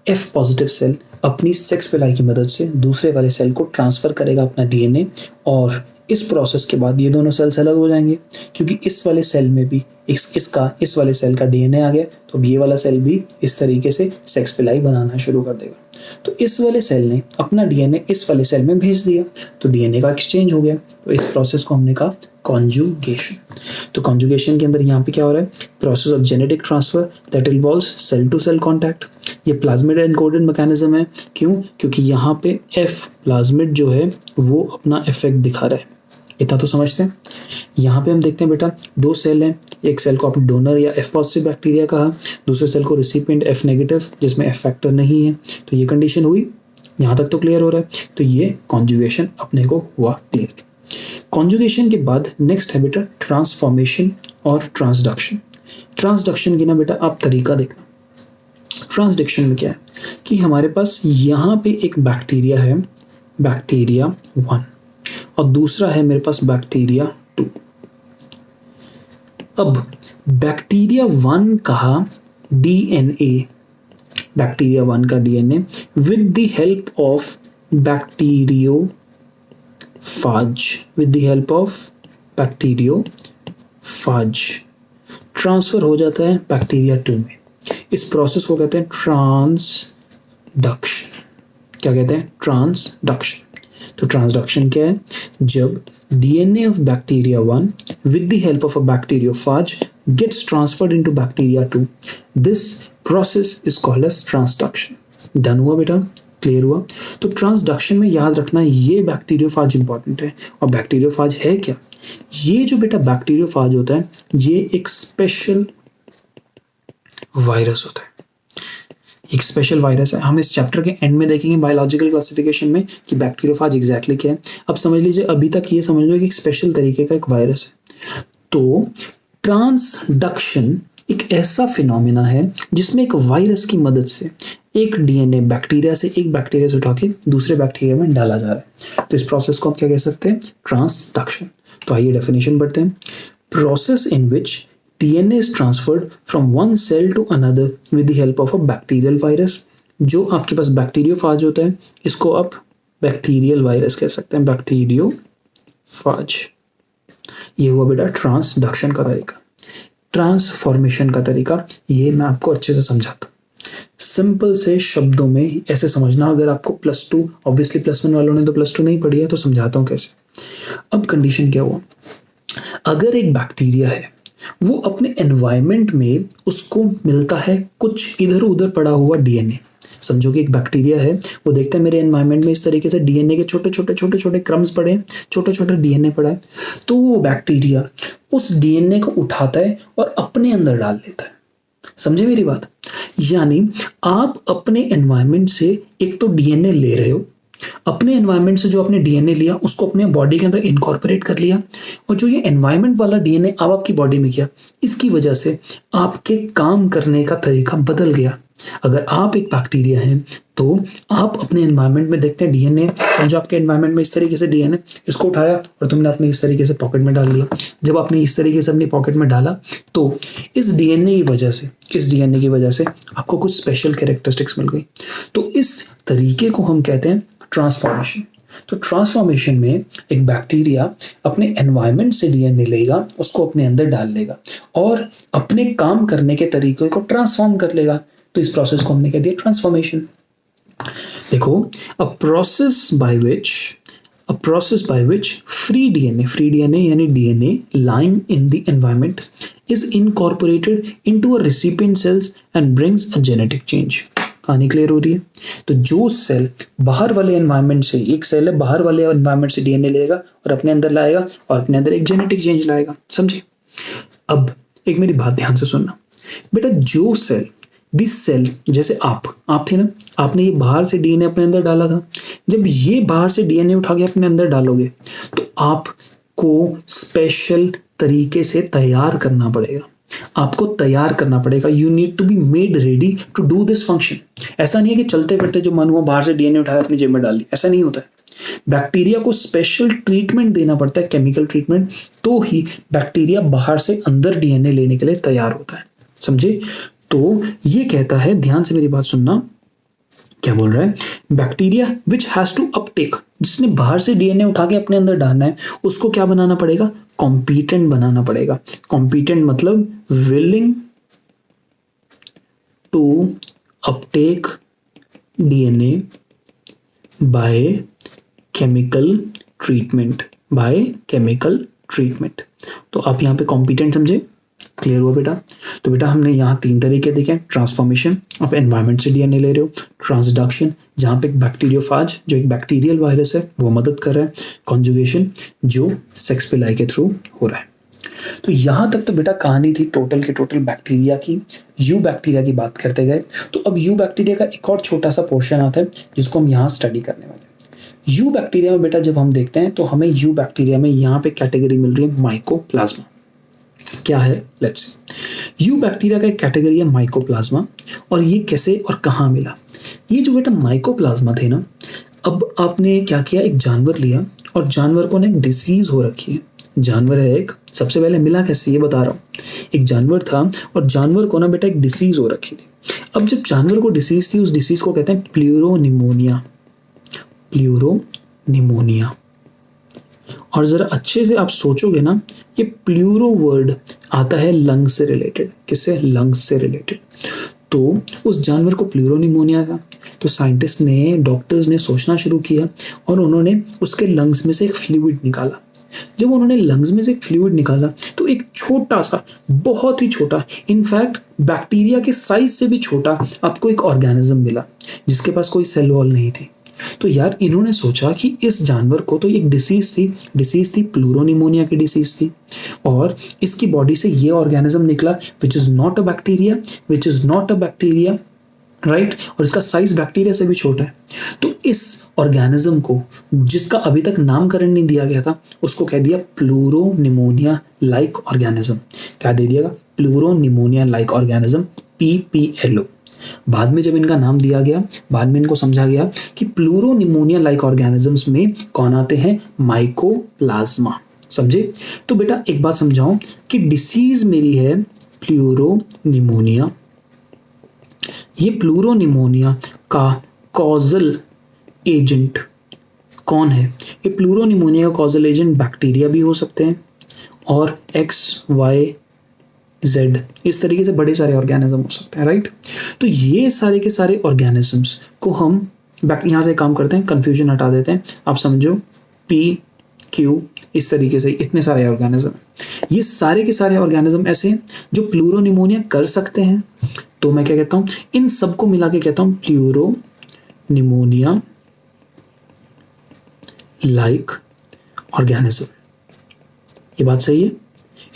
F पॉजिटिव सेल अपनी सेक्स पिलाई की मदद से दूसरे वाले सेल को ट्रांसफर करेगा अपना डीएनए, और इस प्रोसेस के बाद ये दोनों सेल्स अलग हो जाएंगे क्योंकि इस वाले सेल में भी इस वाले सेल का डीएनए आ गया, तो अब ये वाला सेल भी इस तरीके से सेक्स पिलाई बनाना शुरू कर देगा। तो इस वाले सेल ने अपना डीएनए इस वाले सेल में भेज दिया, तो डीएनए का एक्सचेंज हो गया। तो इस प्रोसेस को हमने कहा कॉन्जुगेशन। तो कॉन्जुगेशन के अंदर यहाँ पे क्या हो रहा है? Process of genetic transfer that involves cell to cell contact. ये प्लाज्मिड एन्कोडेड मैकेनिज्म है। क्यों? क्योंकि यहाँ पे F प्लाज्मिड जो है वो अपना इफेक्ट दिखा रहा है। इतना तो समझते हैं। यहाँ पे हम देखते हैं बेटा 2 सेल हैं, एक सेल को आपने डोनर या F पॉजिटिव बैक्टीरिया कहा, दूसरे सेल को रिसिपिएंट F नेगेटिव जिसमें F फैक्टर नहीं है। तो ये कंडीशन हुई, यहाँ तक तो क्लियर हो रहा है। तो ये कॉन्जुगेशन अपने को हुआ क्लियर। कॉन्जुगेशन के बाद नेक्स्ट है बेटा ट्रांसफॉर्मेशन और ट्रांसडक्शन। ट्रांसडक्शन की ना बेटा आप तरीका देखना। ट्रांसडक्शन में क्या है कि हमारे पास यहाँ पे एक बैक्टीरिया है, बैक्टीरिया 1, और दूसरा है मेरे पास बैक्टीरिया 2। अब बैक्टीरिया 1 का डीएनए, बैक्टीरिया 1 का DNA with the help of bacteriophage transfer हो जाता है बैक्टीरिया 2 में। इस प्रोसेस को कहते हैं ट्रांसडक्शन। क्या कहते हैं? ट्रांसडक्शन। तो ट्रांसडक्शन क्या है? जब DNA of bacteria 1 with the help of a bacteriophage gets transferred into bacteria 2, this process is called as transduction. Done हुआ बेटा? क्लियर हुआ? तो ट्रांसडक्शन में याद रखना ये बैक्टीरियोफाज इंपॉर्टेंट है। और बैक्टीरियोफाज है क्या? ये जो बेटा बैक्टीरियोफाज होता है ये एक स्पेशल वायरस होता है, एक स्पेशल वायरस है। हम इस चैप्टर के एंड में देखेंगे बायोलॉजिकल क्लासिफिकेशन में कि बैक्टीरियोफाज एग्जैक्टली क्या है। अब समझ लीजिए, अभी तक ये समझ लो कि एक स्पेशल तरीके का एक वायरस है। तो ट्रांसडक्शन एक ऐसा फिनोमेना है जिसमें एक वायरस की मदद से एक डीएनए एक बैक्टीरिया से उठा के दूसरे बैक्टीरिया में डाला जा रहा है। तो इस प्रोसेस को हम क्या कह सकते हैं? ट्रांसडक्शन। तो आइए डेफिनेशन पढ़ते हैं। Process in which DNA is transferred from one cell to another with the help of a bacterial virus। जो आपके पास बैक्टीरियोफाज होता है इसको आप बैक्टीरियल वायरस कह सकते हैं, बैक्टीरियोफाज। ये हुआ बेटा ट्रांसडक्शन का तरीका। ट्रांसफॉर्मेशन का तरीका ये मैं आपको अच्छे से समझाता हूँ, सिंपल से शब्दों में ऐसे समझना। अगर आपको +2, ऑब्वियसली +1 वालों ने तो +2 नहीं पढ़ी है, तो समझाता हूँ कैसे। अब कंडीशन क्या हुआ, अगर एक बैक्टीरिया है वो अपने एनवायरनमेंट में उसको मिलता है कुछ इधर उधर पड़ा हुआ डीएनए। समझो कि एक बैक्टीरिया है, वो देखता है मेरे एनवायरनमेंट में इस तरीके से डीएनए के छोटे छोटे क्रम्स पड़े हैं, छोटे छोटे डीएनए पड़ा है, तो वो बैक्टीरिया उस डीएनए को उठाता है और अपने अंदर डाल लेता है। समझे मेरी बात? यानी आप अपने एनवायरनमेंट से एक तो डीएनए ले रहे हो, अपने एनवायरनमेंट से जो आपने डीएनए लिया उसको अपने बॉडी के अंदर इनकॉर्पोरेट कर लिया, और जो ये एनवायरनमेंट वाला डीएनए अब आपकी बॉडी में गया, इसकी वजह से आपके काम करने का तरीका बदल गया। अगर आप एक बैक्टीरिया हैं तो आप अपने एनवायरनमेंट में देखते हैं डीएनए, समझो आपके एनवायरनमेंट में इस तरीके से डीएनए, इसको उठाया और तुमने अपने इस तरीके से पॉकेट में डाल लिया। जब आपने इस तरीके से अपनी पॉकेट में डाला तो इस डीएनए की वजह से आपको कुछ स्पेशल कैरेक्टरिस्टिक्स मिल गई। तो इस तरीके को हम कहते हैं ट्रांसफॉर्मेशन। तो ट्रांसफॉर्मेशन में एक बैक्टीरिया अपने एनवायरनमेंट से डीएनए लेगा, उसको अपने अंदर डाल लेगा और अपने काम करने के तरीके को ट्रांसफॉर्म कर लेगा। तो इस प्रोसेस को हमने कह दिया ट्रांसफॉर्मेशन। देखो, a process by which free DNA यानी DNA lying in the environment is incorporated into a recipient cells and brings a genetic change। कहानी क्लियर हो रही है? तो जो सेल बाहर वाले एनवायरनमेंट से, एक सेल है बाहर वाले एनवायरनमेंट से डीएनए लेगा और अपने अंदर लाएगा और अपने अंदर एक जेनेटिक चेंज लाएगा। समझे? अब एक मेरी बात ध्यान से सुनना बेटा, जो सेल, दिस सेल, जैसे आप थे ना, आपने ये बाहर से डीएनए अपने अंदर डाला था। जब ये बाहर से डीएनए उठा के अपने अंदर डालोगे तो आपको स्पेशल तरीके से तैयार करना पड़ेगा, आपको तैयार करना पड़ेगा। You need to be made ready to do this function. ऐसा नहीं है कि चलते फिरते जो मन हुआ बाहर से डीएनए उठाया अपनी जेब में डाल ली, ऐसा नहीं होता है। बैक्टीरिया को स्पेशल ट्रीटमेंट देना पड़ता है, केमिकल ट्रीटमेंट, तो ही बैक्टीरिया बाहर से अंदर डीएनए लेने के लिए तैयार होता है। समझे? तो ये कहता है, ध्यान से मेरी बात सुनना, क्या बोल रहा है, bacteria which has to uptake, जिसने बाहर से डीएनए उठा के अपने अंदर डालना है, उसको क्या बनाना पड़ेगा, कॉम्पिटेंट बनाना पड़ेगा। कॉम्पिटेंट मतलब willing to uptake DNA by chemical treatment. तो आप यहाँ पे कॉम्पिटेंट समझे? क्लियर हुआ बेटा? तो बेटा हमने यहाँ 3 तरीके देखे, ट्रांसफॉर्मेशन, आप एनवायरनमेंट से डीएनए ले रहे हो, ट्रांसडक्शन जहाँ पे एक बैक्टीरियोफाज जो एक बैक्टीरियल वायरस है वो मदद कर रहा है, कॉन्जुगेशन जो सेक्स पिलाई के थ्रू हो रहा है। तो यहाँ तक तो बेटा कहानी थी टोटल के टोटल बैक्टीरिया की, यू बैक्टीरिया की बात करते गए। तो अब यू बैक्टीरिया का एक और छोटा सा पोर्शन आता है जिसको हम यहाँ स्टडी करने वाले हैं। यू बैक्टीरिया में बेटा जब हम देखते हैं तो हमें यू बैक्टीरिया में यहाँ पे कैटेगरी मिल रही है माइकोप्लाज्मा। क्या है? Let's see. यू बैक्टीरिया का एक कैटेगरी है माइकोप्लाज्मा, और ये कैसे और कहाँ मिला? ये जो बेटा माइकोप्लाज्मा थे ना, अब आपने क्या किया, एक जानवर लिया और जानवर को ना एक डिसीज हो रखी है। जानवर है एक, सबसे पहले मिला कैसे ये बता रहा हूँ। एक जानवर था और जानवर को ना बेटा एक डिसीज हो रखी थी। अब जब जानवर को डिसीज थी, उस डिसीज को कहते हैं प्लूरोनिमोनिया। और जरा अच्छे से आप सोचोगे ना, ये प्लूरो वर्ड आता है लंग्स से रिलेटेड। किससे? लंग्स से रिलेटेड। तो उस जानवर को प्लूरोनिमोनिया था, तो साइंटिस्ट ने, डॉक्टर्स ने सोचना शुरू किया और उन्होंने उसके लंग्स में से एक फ्लूइड निकाला। जब उन्होंने लंग्स में से एक फ्लूइड निकाला तो एक छोटा सा, बहुत ही छोटा, इनफैक्ट बैक्टीरिया के साइज से भी छोटा आपको एक ऑर्गेनिज्म मिला जिसके पास कोई सेल वॉल नहीं थी। तो यार इन्होंने सोचा कि इस जानवर को तो एक डिसीज थी, प्लूरोनिमोनिया की डिसीज थी, और इसकी बॉडी से ये ऑर्गेनिज्म निकला which is not a bacteria, right, और इसका साइज बैक्टीरिया से भी छोटा है। तो इस ऑर्गेनिज्म को, जिसका अभी तक नामकरण नहीं दिया गया था, उसको कह दिया प्लूरोनिमोनिया लाइक ऑर्गेनिज्म। क्या दे दिया? Pleuropneumonia like organism, PPLO। बाद में जब इनका नाम दिया गया, बाद में इनको समझा गया कि प्लूरोनिमोनिया लाइक ऑर्गेनिजम्स में कौन आते हैं? माइकोप्लाज्मा। समझे? तो बेटा एक बात समझाऊं कि डिसीज मेरी है प्लूरोनिमोनिया। ये प्लूरोनिमोनिया का कॉजल एजेंट कौन है? ये प्लूरोनिमोनिया का कॉजल एजेंट बैक्टीरिया भी हो सकते हैं और XYZ इस तरीके से बड़े सारे ऑर्गेनिज्म हो सकते हैं, राइट? तो ये सारे के सारे ऑर्गेनिजम्स को हम यहाँ से काम करते हैं, कंफ्यूजन हटा देते हैं, आप समझो PQ इस तरीके से इतने सारे ऑर्गेनिज्म, ये सारे के सारे ऑर्गेनिज्म ऐसे हैं जो प्लूरोनिमोनिया कर सकते हैं। तो मैं क्या कहता हूँ, इन सबको मिला के कहता हूँ प्लूरोनिमोनिया लाइक ऑर्गेनिज्म। ये बात सही है?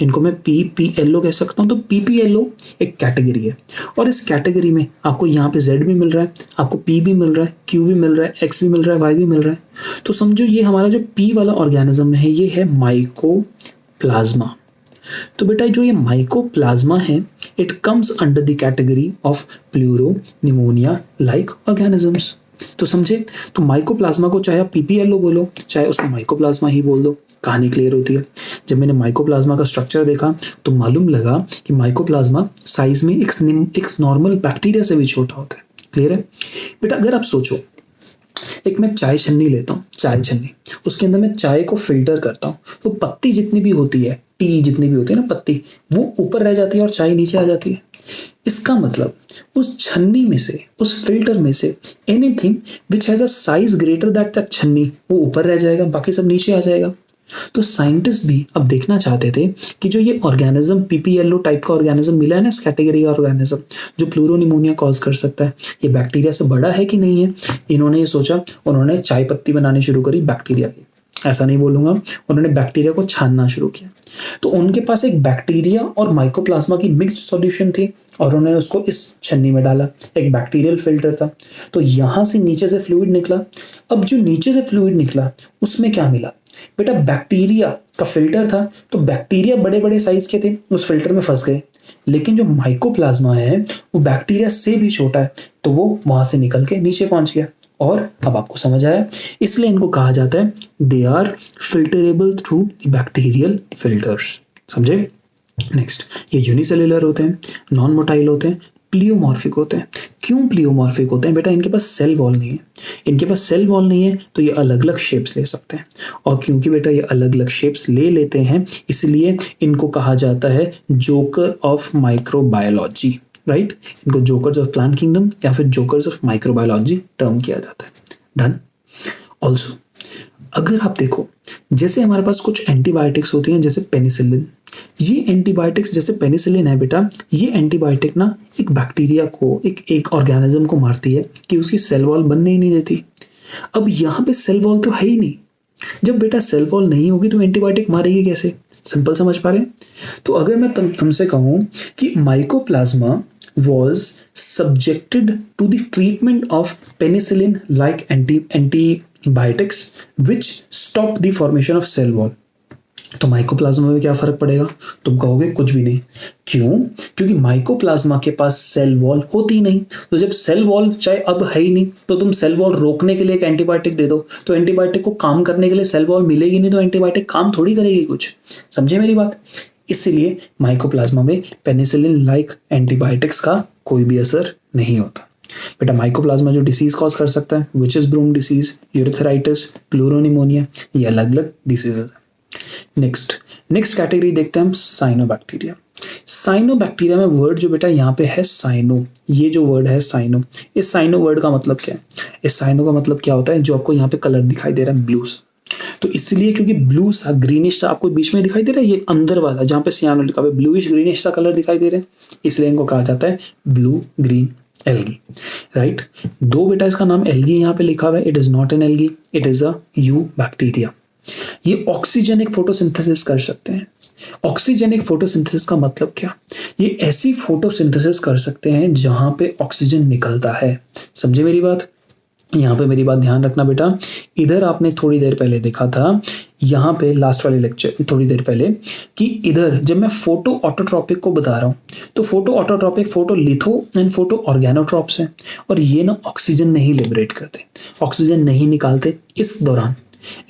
इनको मैं PPLO कह सकता हूँ। तो PPLO एक कैटेगरी है और इस कैटेगरी में आपको यहाँ पे Z भी मिल रहा है, आपको P भी मिल रहा है, Q भी मिल रहा है, X भी मिल रहा है, Y भी मिल रहा है। तो समझो ये हमारा जो P वाला ऑर्गेनिज्म है ये है माइकोप्लाज्मा। तो बेटा जो ये माइकोप्लाज्मा है it comes under the category of pleuropneumonia like organisms. तो समझे? तो माइकोप्लाज्मा को चाहे आप PPLO बोलो चाहे उसको माइकोप्लाज्मा ही बोल दो, कहानी क्लियर होती है। जब मैंने माइकोप्लाज्मा का स्ट्रक्चर देखा तो मालूम लगा कि माइकोप्लाज्मा साइज में एक नॉर्मल बैक्टीरिया से भी छोटा होता है। क्लियर है बेटा? अगर आप सोचो, एक मैं चाय छन्नी लेता हूँ, चाय छन्नी, उसके अंदर मैं चाय को फिल्टर करता हूँ, तो पत्ती जितनी भी होती है, टी जितनी भी होती है ना पत्ती, वो ऊपर रह जाती है और चाय नीचे आ जाती है। इसका मतलब उस छन्नी में से, उस फिल्टर में say anything which has a size greater that that छन्नी वो ऊपर रह जाएगा, बाकी सब नीचे आ जाएगा। तो साइंटिस्ट भी अब देखना चाहते थे कि जो ये ऑर्गेनिज्म PPLO टाइप का ऑर्गेनिज्म मिला है ना इस कैटेगरी का ऑर्गेनिज्म जो प्लूरोनिमोनिया कॉज कर सकता है, ये बैक्टीरिया से बड़ा है कि नहीं है। इन्होंने ये सोचा, उन्होंने चाय पत्ती बनानी शुरू करी बैक्टीरिया की, ऐसा नहीं बोलूंगा, उन्होंने बैक्टीरिया को छानना शुरू किया। तो उनके पास एक बैक्टीरिया और माइकोप्लाज्मा की मिक्स्ड सॉल्यूशन थी और उन्होंने उसको इस छन्नी में डाला, एक बैक्टीरियल फिल्टर था। तो यहां से नीचे से फ्लूइड निकला। अब जो नीचे से फ्लूइड निकला उसमें क्या मिला बेटा? बैक्टीरिया का फिल्टर था, तो बैक्टीरिया बड़े बड़े साइज के थे, उस फिल्टर में फंस गए। लेकिन जो माइकोप्लाज्मा है वो बैक्टीरिया से भी छोटा है, तो वो वहां से निकल के नीचे पहुंच गया। और अब आपको समझ आया, इसलिए इनको कहा जाता है they are filterable through bacterial filters. समझे? नेक्स्ट, ये यूनिसेल्युलर होते हैं, नॉन मोटाइल होते हैं, प्लियोमॉर्फिक होते हैं। क्यों प्लियोमॉर्फिक होते हैं बेटा? इनके पास सेल वॉल नहीं है। इनके पास सेल वॉल नहीं है तो ये अलग अलग शेप्स ले सकते हैं, और क्योंकि बेटा ये अलग अलग शेप्स ले लेते हैं इसलिए इनको कहा जाता है जोकर ऑफ माइक्रोबायोलॉजी, राइट? इनको जोकर्स ऑफ प्लांट किंगडम या फिर जोकर्स ऑफ माइक्रोबायोलॉजी टर्म किया जाता है। डन। ऑल्सो अगर आप देखो, जैसे हमारे पास कुछ एंटीबायोटिक्स होती हैं जैसे पेनिसिलिन, ये एंटीबायोटिक्स जैसे पेनिसिलिन है बेटा, ये एंटीबायोटिक ना एक बैक्टीरिया को, एक ऑर्गेनिज्म को मारती है कि उसकी सेल वॉल बनने ही नहीं देती। अब यहाँ पे सेल वॉल तो है ही नहीं। जब बेटा सेल वॉल नहीं होगी तो एंटीबायोटिक मारेगी कैसे? सिंपल समझ पा रहे हैं? तो अगर मैं तुमसे कहूं कि mycoplasma was subjected to the treatment of penicillin like antibiotics which stopped the formation of cell wall, तो माइकोप्लाज्मा में क्या फर्क पड़ेगा? तुम कहोगे कुछ भी नहीं। क्यों? क्योंकि माइकोप्लाज्मा के पास सेल वॉल होती नहीं। तो जब सेल वॉल चाहे अब है ही नहीं तो तुम सेल वॉल रोकने के लिए एक एंटीबायोटिक दे दो, तो एंटीबायोटिक को काम करने के लिए सेल वॉल मिलेगी नहीं, तो एंटीबायोटिक काम थोड़ी करेगी कुछ। समझे मेरी बात? इसीलिए माइकोप्लाज्मा में पेनिसिलिन लाइक एंटीबायोटिक्स का कोई भी असर नहीं होता। बेटा माइकोप्लाज्मा जो डिसीज कॉज कर सकता है, which is broom disease, urethritis, pleuropneumonia, ये अलग अलग डिसीजेज है। नेक्स्ट कैटेगरी देखते हैं हम, साइनोबैक्टीरिया। साइनोबैक्टीरिया में वर्ड जो बेटा यहाँ पे है साइनो, ये जो वर्ड है साइनो, इस साइनो वर्ड का मतलब क्या है? इस साइनो का मतलब क्या होता है? जो आपको यहाँ पे कलर दिखाई दे रहा है ब्लू, तो इसलिए क्योंकि ब्लू सा ग्रीनिश सा आपको बीच में दिखाई दे रहा है, ये अंदर वाला जहाँ पे सियानो लिखा हुआ है ब्लूइश ग्रीनिश सा कलर दिखाई दे रहा है, इसलिए इनको कहा जाता है ब्लू ग्रीन एल्गी, राइट? दो बेटा इसका नाम एल्गी यहाँ पे लिखा हुआ है, it is not an algae, it is a you bacteria. ये ऑक्सीजनिक फोटोसिंथेसिस कर सकते हैं। ऑक्सीजनिक फोटोसिंथेसिस का मतलब क्या? ये ऐसी फोटोसिंथेसिस कर सकते हैं जहां पे ऑक्सीजन निकलता है। समझे मेरी बात? यहाँ पे मेरी बात ध्यान रखना बेटा, इधर आपने थोड़ी देर पहले देखा था, यहाँ पे लास्ट वाले लेक्चर थोड़ी देर पहले, कि इधर जब मैं फोटो ऑटोट्रॉपिक को बता रहा हूँ तो photo autotrophic photo litho and photo organotrophs हैं, और ये ना ऑक्सीजन नहीं लिबरेट करते, ऑक्सीजन नहीं निकालते इस दौरान।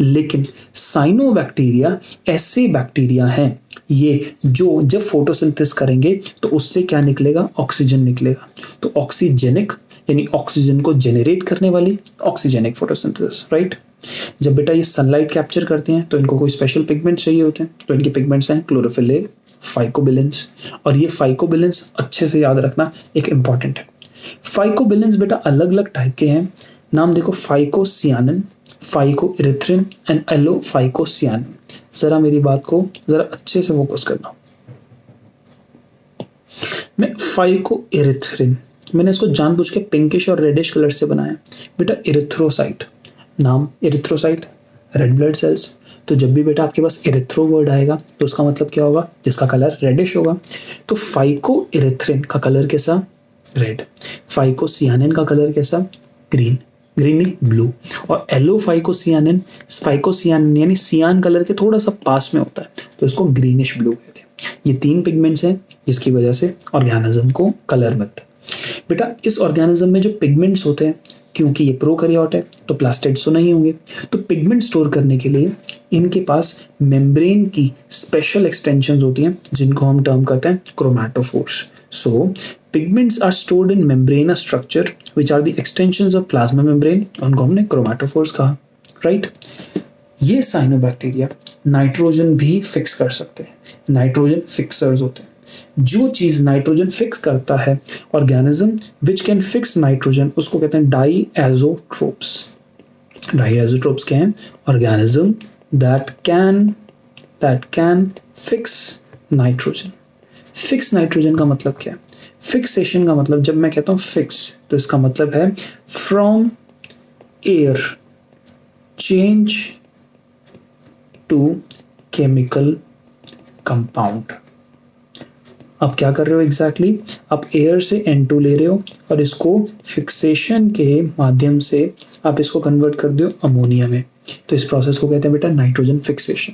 लेकिन साइनोबैक्टीरिया ऐसे बैक्टीरिया हैं ये जो जब फोटोसिंथेसिस करेंगे तो उससे क्या निकलेगा? ऑक्सीजन निकलेगा। तो ऑक्सीजेनिक यानी ऑक्सीजन को जेनरेट करने वाली ऑक्सीजेनिक फोटोसिंथेसिस, राइट? जब बेटा ये सनलाइट कैप्चर करते हैं तो इनको कोई स्पेशल पिगमेंट चाहिए होते हैं, तो इनके पिगमेंट्स हैं क्लोरोफिल ए, फाइकोबिलेंस। और ये फाइकोबिलेंस अच्छे से याद रखना एक इंपॉर्टेंट है। फाइकोबिलेंस बेटा अलग अलग टाइप के हैं, नाम देखो, फाइकोसियानिन, फाइकोइरिथ्रिन एंड एलोफाइकोसियानिन। जरा मेरी बात को जरा अच्छे से फोकस करना। मैं फाइकोइरिथ्रिन, मैंने इसको जानबूझ के पिंकिश और रेडिश कलर से बनाया बेटा। इरिथ्रोसाइट, नाम इरिथ्रोसाइट, रेड ब्लड सेल्स। तो जब भी बेटा आपके पास इरिथ्रो वर्ड आएगा तो उसका मतलब क्या होगा, जिसका कलर रेडिश होगा। तो फाइकोइरिथ्रिन का कलर कैसा, रेड। फाइकोसियानिन का कलर कैसा, ग्रीन, ग्रीन नहीं ब्लू। और एलोफाइकोसियानिन, फाइकोसियानिन यानी सियान कलर के थोड़ा सा पास में होता है, तो इसको ग्रीनिश ब्लू कहते हैं। ये 3 पिगमेंट्स हैं जिसकी वजह से ऑर्गेनिज्म को कलर मिलता है। बेटा इस ऑर्गेनिज्म में जो पिगमेंट्स होते हैं, क्योंकि ये प्रोकैरियोट है तो प्लास्टिड्स तो नहीं होंगे, तो पिगमेंट स्टोर करने के लिए इनके पास मेम्ब्रेन की स्पेशल एक्सटेंशंस होती हैं जिनको हम टर्म करते हैं chromatophores. So pigments are stored in membranous structure which are the extensions of plasma membrane, उनको हमने क्रोमैटोफोर्स कहा, राइट। ये साइनोबैक्टीरिया नाइट्रोजन भी फिक्स कर सकते हैं, नाइट्रोजन फिक्सर्स होते हैं। जो चीज नाइट्रोजन फिक्स करता है, organism which can fix nitrogen, उसको कहते हैं डाईएज़ोट्रोप्स। डाईएज़ोट्रोप्स क्या हैं, organism that can fix nitrogen. Fix nitrogen का मतलब क्या है, फिक्सेशन का मतलब, जब मैं कहता हूं फिक्स तो इसका मतलब है from air change to chemical compound. आप क्या कर रहे हो एग्जैक्टली, आप एयर से N2 ले रहे हो और इसको फिक्सेशन के माध्यम से आप इसको कन्वर्ट कर दो अमोनिया में, तो इस प्रोसेस को कहते हैं बेटा नाइट्रोजन फिक्सेशन।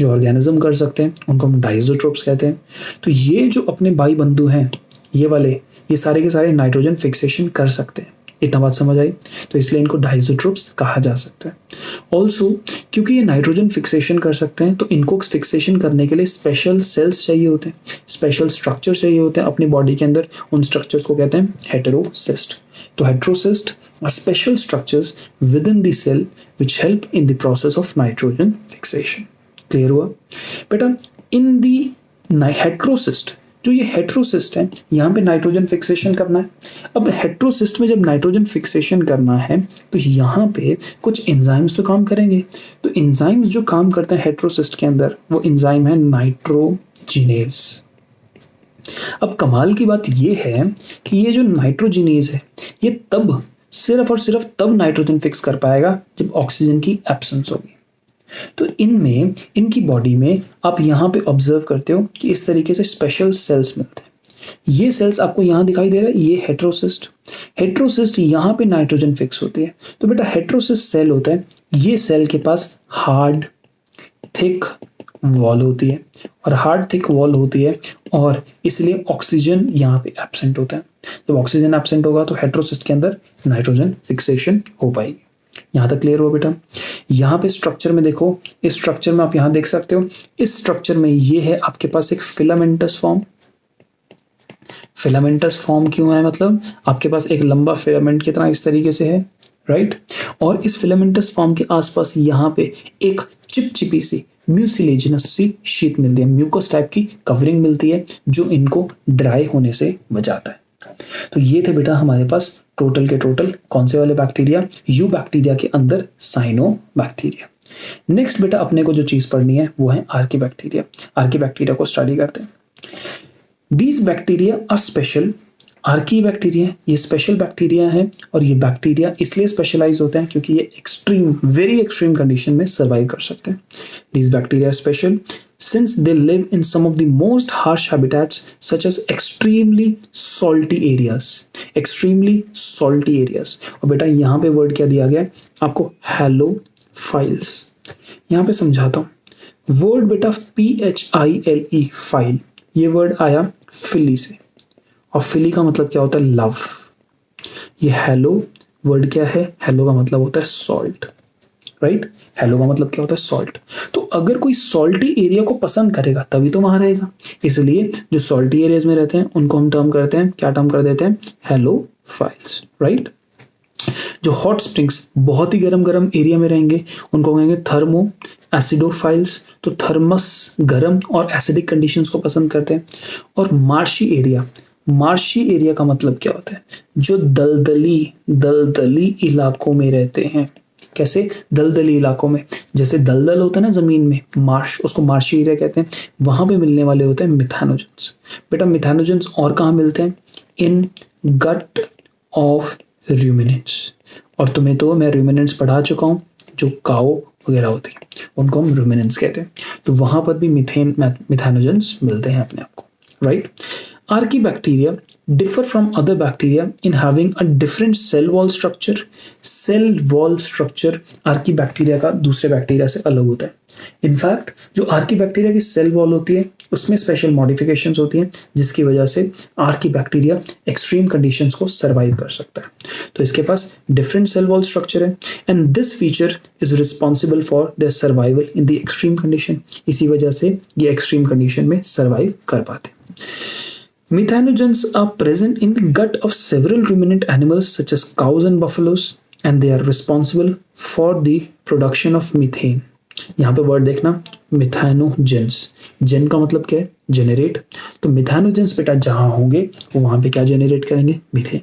जो ऑर्गेनिज्म कर सकते हैं उनको हम डाइज़ोट्रोप्स कहते हैं। तो ये जो अपने भाई बंधु हैं ये वाले, ये सारे के सारे नाइट्रोजन फिक्सेशन कर सकते हैं। इतना बात समझ आई, तो इसलिए इनको डाइज़ोट्रोप्स कहा जा सकता है। ऑल्सो क्योंकि ये नाइट्रोजन फिक्सेशन कर सकते हैं तो इनको फिक्सेशन करने के लिए स्पेशल सेल्स चाहिए होते हैं, स्पेशल स्ट्रक्चर चाहिए होते हैं अपनी बॉडी के अंदर। उन स्ट्रक्चर्स को कहते हैं हेटेरोसिस्ट। तो heterocyst are special structures within the cell which help in the process of nitrogen fixation. Clear हुआ बेटा। इन दी हेटेरोसिस्ट, जो ये हेटेरोसिस्ट है, यहाँ पे नाइट्रोजन फिक्सेशन करना है। अब हेटेरोसिस्ट में जब नाइट्रोजन फिक्सेशन करना है तो यहाँ पे कुछ एंजाइम्स तो काम करेंगे। तो एंजाइम्स जो काम करते हैं हेटेरोसिस्ट के अंदर, वो एंजाइम है नाइट्रोजिनेज। अब कमाल की बात ये है कि ये जो नाइट्रोजिनेज है ये तब सिर्फ और सिर्फ तब नाइट्रोजन फिक्स कर पाएगा जब ऑक्सीजन की एब्सेंस होगी। तो इनमें, इनकी बॉडी में आप यहाँ पे ऑब्जर्व करते हो कि इस तरीके से स्पेशल सेल्स मिलते हैं। ये सेल्स आपको यहाँ दिखाई दे रहा है, ये हेटेरोसिस्ट। हेटेरोसिस्ट यहाँ पे नाइट्रोजन फिक्स होती है। तो बेटा हेटेरोसिस्ट सेल होता है, ये सेल के पास हार्ड थिक वॉल होती है, और हार्ड थिक वॉल होती है और इसलिए ऑक्सीजन यहाँ पे एब्सेंट होता है। जब ऑक्सीजन एब्सेंट होगा तो हेटेरोसिस्ट के अंदर नाइट्रोजन फिक्सेशन हो पाएगी। यहाँ तक क्लियर हुआ बेटा। यहाँ पे स्ट्रक्चर में देखो, इस स्ट्रक्चर में आप यहाँ देख सकते हो, इस स्ट्रक्चर में ये है आपके पास एक फिलामेंटस फॉर्म। फिलामेंटस फॉर्म क्यों है, मतलब आपके पास एक लंबा फिलामेंट की तरह इस तरीके से है, राइट। और इस फिलामेंटस फॉर्म के आसपास यहाँ पे एक चिपचिपी सी म्यूसिलेजिनस सी शीट मिलती है, म्यूकस टाइप की कवरिंग मिलती है जो इनको ड्राई होने से बचाता है। तो ये थे बेटा हमारे पास टोटल के टोटल कौन से वाले बैक्टीरिया, यू बैक्टीरिया के अंदर साइनोबैक्टीरिया। नेक्स्ट बेटा अपने को जो चीज पढ़नी है वो है आर्कीबैक्टीरिया। आर्कीबैक्टीरिया को स्टडी करते हैं। These bacteria are special. Archaebacteria ये स्पेशल बैक्टीरिया है, और ये बैक्टीरिया इसलिए स्पेशलाइज होते हैं क्योंकि ये एक्सट्रीम, वेरी एक्सट्रीम कंडीशन में सर्वाइव कर सकते हैं। These bacteria special since they live in some of the most harsh habitats such as extremely salty areas, extremely salty areas। और बेटा यहाँ पे वर्ड क्या दिया गया है आपको, हैलोफाइल्स। यहाँ पे समझाता हूँ। वर्ड बेटा PHILE, फाइल, ये वर्ड आया फिली से, और फिली का मतलब क्या होता है, लव। ये हेलो वर्ड क्या है, हेलो का मतलब होता है सॉल्ट, राइट। हेलो का मतलब क्या होता है, सॉल्ट। तो अगर कोई सॉल्टी एरिया को पसंद करेगा तभी तो वहां रहेगा, इसलिए जो सॉल्टी एरियाज में रहते हैं उनको हम टर्म करते हैं, क्या टर्म कर देते हैं, हेलोफाइल्स, राइट। जो हॉट स्प्रिंग्स बहुत ही गर्म गर्म एरिया में रहेंगे उनको कहेंगे थर्मो एसिडोफाइल्स। तो थर्मस गर्म और एसिडिक कंडीशंस को पसंद करते हैं। और मार्शी एरिया का मतलब क्या होता है? जो दलदली इलाकों में रहते हैं। कैसे? दलदली इलाकों में, जैसे दलदल होता है ना जमीन में, मार्श, उसको मार्शी एरिया कहते हैं। वहां पे मिलने वाले होते हैं मिथेनोजेंस। बेटा मिथेनोजेंस और कहाँ मिलते हैं? इन गट ऑफ रूमिनेंट्स। और तुम्हें तो मैं रूमिनेंट्स पढ़ा चुका हूँ, जो काओ वगैरह होती है उनको हम रूमिनेंट्स कहते हैं। तो वहां पर भी मिथेनोजेंस मिलते हैं अपने आप को, right? Archaebacteria differ from other bacteria in having a different cell wall structure. Cell wall structure Archaebacteria का दूसरे बैक्टीरिया से अलग होता है। इनफैक्ट जो Archaebacteria की सेल वॉल होती है उसमें स्पेशल मॉडिफिकेशंस होती हैं जिसकी वजह से Archaebacteria एक्सट्रीम कंडीशंस को सर्वाइव कर सकता है। तो इसके पास डिफरेंट सेल वॉल स्ट्रक्चर है and this feature is responsible for their survival in the extreme condition. इसी वजह से ये एक्सट्रीम कंडीशन में सर्वाइव कर पाते हैं। Methanogens are present in the gut of several ruminant animals such as cows and buffaloes and they are responsible for the production of methane. यहाँ पे वर्ड देखना, मिथेनोजेंस। जेन का मतलब क्या है? जेनरेट। तो मिथेनोजेंस बेटा जहां होंगे वो वहां पे क्या जेनरेट करेंगे? मीथेन।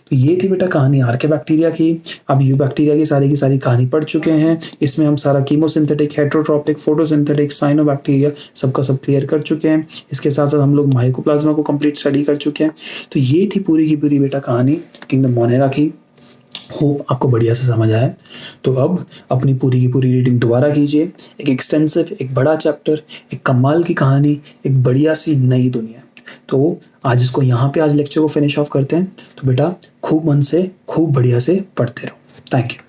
तो ये थी बेटा कहानी आर्कियोबैक्टीरिया की। अब यूबैक्टीरिया की सारी कहानी पढ़ चुके हैं। इसमें हम सारा कीमोसिंथेटिक, हेटेरोट्रॉपिक, फोटोसिंथेटिक, साइनोबैक्टीरिया सबका सब क्लियर कर चुके हैं। इसके साथ साथ हम लोग माइकोप्लाज्मा को कंप्लीट स्टडी कर चुके हैं। तो ये थी पूरी की पूरी बेटा कहानी किंगडम मोनेरा की। होप आपको बढ़िया से समझ आया। तो अब अपनी पूरी की पूरी रीडिंग दोबारा कीजिए। एक एक्सटेंसिव, एक बड़ा चैप्टर, एक कमाल की कहानी, एक बढ़िया सी नई दुनिया। तो आज इसको यहाँ पे आज लेक्चर को फिनिश ऑफ करते हैं। तो बेटा खूब मन से, खूब बढ़िया से पढ़ते रहो। Thank you.